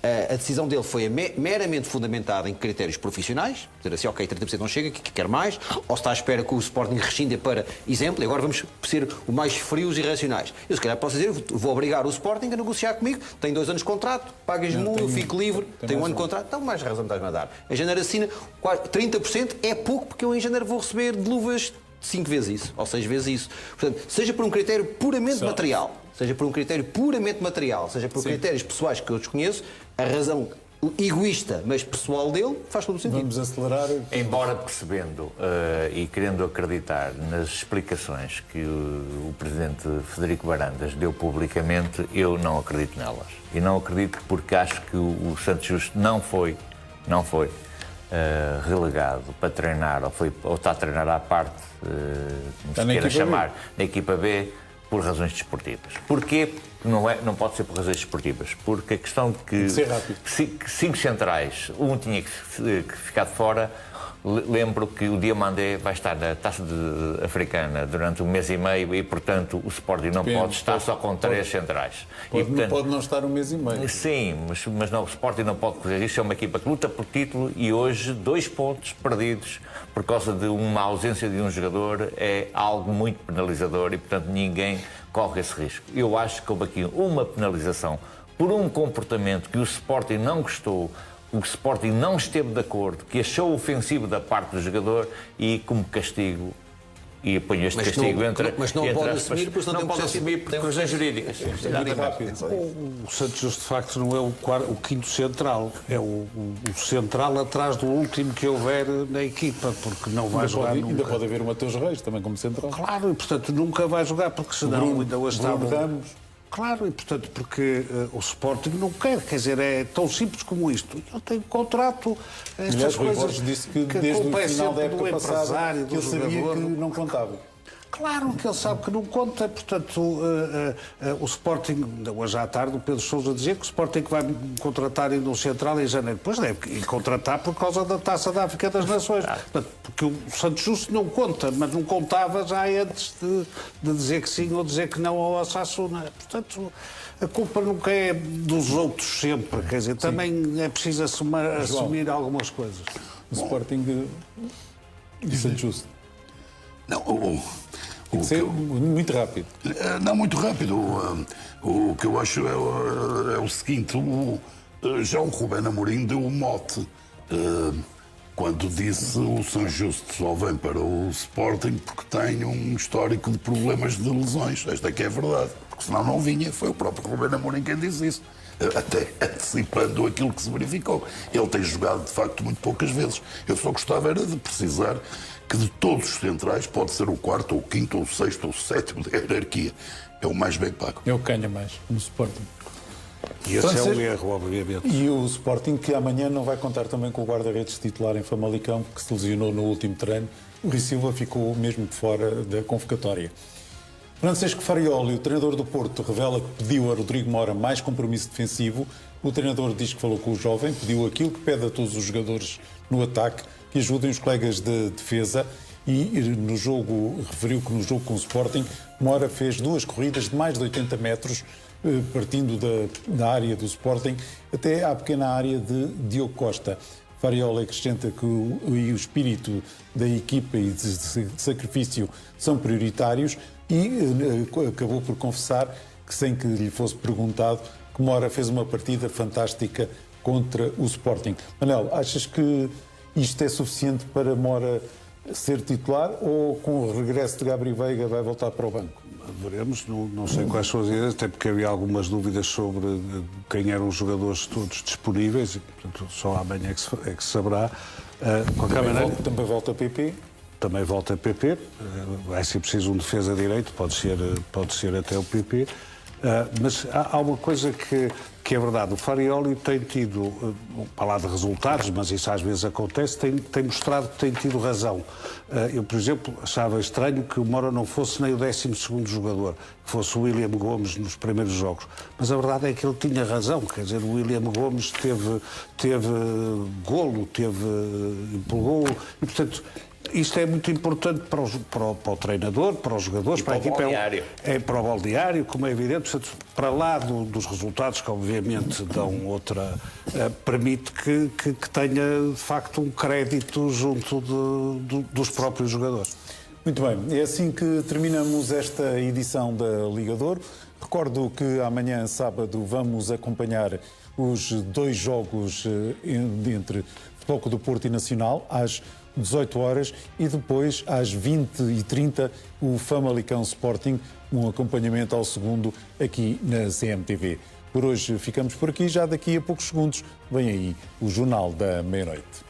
a decisão dele foi meramente fundamentada em critérios profissionais, dizer assim, ok, 30% não chega, que quer mais, ou se está à espera que o Sporting rescinda para exemplo, e agora vamos ser o mais frios e racionais. Eu se calhar posso dizer, vou obrigar o Sporting a negociar comigo, tem 2 anos de contrato, pagas-me eu fico livre, tenho 1 ano de contrato, então mais razão estás-me a dar. Em janeiro assina, 30% é pouco, porque eu em janeiro vou receber de luvas 5 vezes isso, ou 6 vezes isso. Portanto, seja por um critério puramente material, seja por critérios pessoais que eu desconheço, a razão egoísta, mas pessoal dele, faz todo o sentido. Vamos acelerar. Embora percebendo e querendo acreditar nas explicações que o Presidente Frederico Varandas deu publicamente, eu não acredito nelas. E não acredito porque acho que o Santos Justo não foi relegado para treinar, ou está a treinar à parte, como se queira chamar, na equipa B, por razões desportivas. Porquê? que não pode ser por razões esportivas, porque a questão de que 5 centrais, um tinha que ficar de fora. Lembro que o Diamandé vai estar na Taça Africana durante 1 mês e meio e, portanto, o Sporting não pode estar só com 3 centrais. Pode não estar 1 mês e meio. Sim, mas não, o Sporting não pode fazer isso. É uma equipa que luta por título e hoje 2 pontos perdidos por causa de uma ausência de um jogador é algo muito penalizador e, portanto, ninguém corre esse risco. Eu acho que houve aqui uma penalização por um comportamento que o Sporting não gostou, o Sporting não esteve de acordo, que achou ofensivo da parte do jogador e, como castigo, e apanhou este castigo mas não pode assumir, pois não pode assumir por questões jurídicas. O Santos Justo, de facto, não é o quinto central, é o central atrás do último que houver na equipa, porque não vai jogar nunca. Ainda pode haver o Mateus Reis também como central. Claro, e portanto nunca vai jogar, porque senão ainda hoje está Ramos. Claro, e portanto, porque o Sporting não quer dizer, é tão simples como isto. Ele tem contrato, estas coisas disse que desde o final da época passada que ele sabia que não contava. Claro que ele sabe que não conta, portanto, o Sporting, hoje à tarde, o Pedro Sousa dizia que o Sporting vai contratar no Central em janeiro. Pois deve contratar por causa da Taça da África das Nações. Portanto, porque o Santos Justo não conta, mas não contava já antes de dizer que sim ou dizer que não ao Osasuna. Portanto, a culpa nunca é dos outros sempre, quer dizer, também é preciso assumir algumas coisas. O Sporting e Santos Justo. Não, tem que ser muito rápido. Não, muito rápido. O que eu acho é o seguinte, já o Rubén Amorim deu um mote quando disse o São Justo só vem para o Sporting porque tem um histórico de problemas de lesões. Esta é que é verdade, porque senão não vinha. Foi o próprio Rubén Amorim quem disse isso, até antecipando aquilo que se verificou. Ele tem jogado, de facto, muito poucas vezes. Eu só gostava era de precisar que de todos os centrais pode ser o quarto, ou o quinto, ou o sexto, ou o sétimo da hierarquia. É o mais bem pago. É o que ganha mais no Sporting. E esse é o erro, obviamente. E o Sporting, que amanhã não vai contar também com o guarda-redes titular em Famalicão, porque se lesionou no último treino. O Rui Silva ficou mesmo de fora da convocatória. Francisco Farioli, o treinador do Porto, revela que pediu a Rodrigo Mora mais compromisso defensivo. O treinador diz que falou com o jovem, pediu aquilo que pede a todos os jogadores no ataque, que ajudem os colegas de defesa, e no jogo, referiu que no jogo com o Sporting, Mora fez 2 corridas de mais de 80 metros, partindo da área do Sporting até à pequena área de Diogo Costa. Farioli acrescenta que o espírito da equipa e de sacrifício são prioritários e acabou por confessar que, sem que lhe fosse perguntado, que Mora fez uma partida fantástica contra o Sporting. Manel, achas que isto é suficiente para Mora ser titular ou com o regresso de Gabriel Veiga vai voltar para o banco? Veremos, não sei quais são as ideias, até porque havia algumas dúvidas sobre quem eram os jogadores todos disponíveis e, portanto, só amanhã é que se saberá. Também volta PP? Também volta PP, vai ser preciso um defesa direito, pode ser até o PP. Mas há uma coisa que é verdade, o Farioli tem tido, para lá de resultados, mas isso às vezes acontece, tem mostrado que tem tido razão. Eu, por exemplo, achava estranho que o Mora não fosse nem o 12º jogador, que fosse o William Gomes nos primeiros jogos. Mas a verdade é que ele tinha razão, quer dizer, o William Gomes teve golo, empolgou, e portanto isto é muito importante para o treinador, para os jogadores, para a equipa. Para o balneário, como é evidente. Portanto, para lá dos resultados, que obviamente dão outra, permite que tenha, de facto, um crédito junto dos próprios jogadores. Muito bem, é assim que terminamos esta edição da Liga de Ouro. Recordo que amanhã, sábado, vamos acompanhar os 2 jogos entre Futebol Clube do Porto e Nacional, às 18 horas, e depois às 20h30 o Famalicão Sporting, um acompanhamento ao segundo aqui na CMTV. Por hoje ficamos por aqui, já daqui a poucos segundos vem aí o Jornal da Meia-Noite.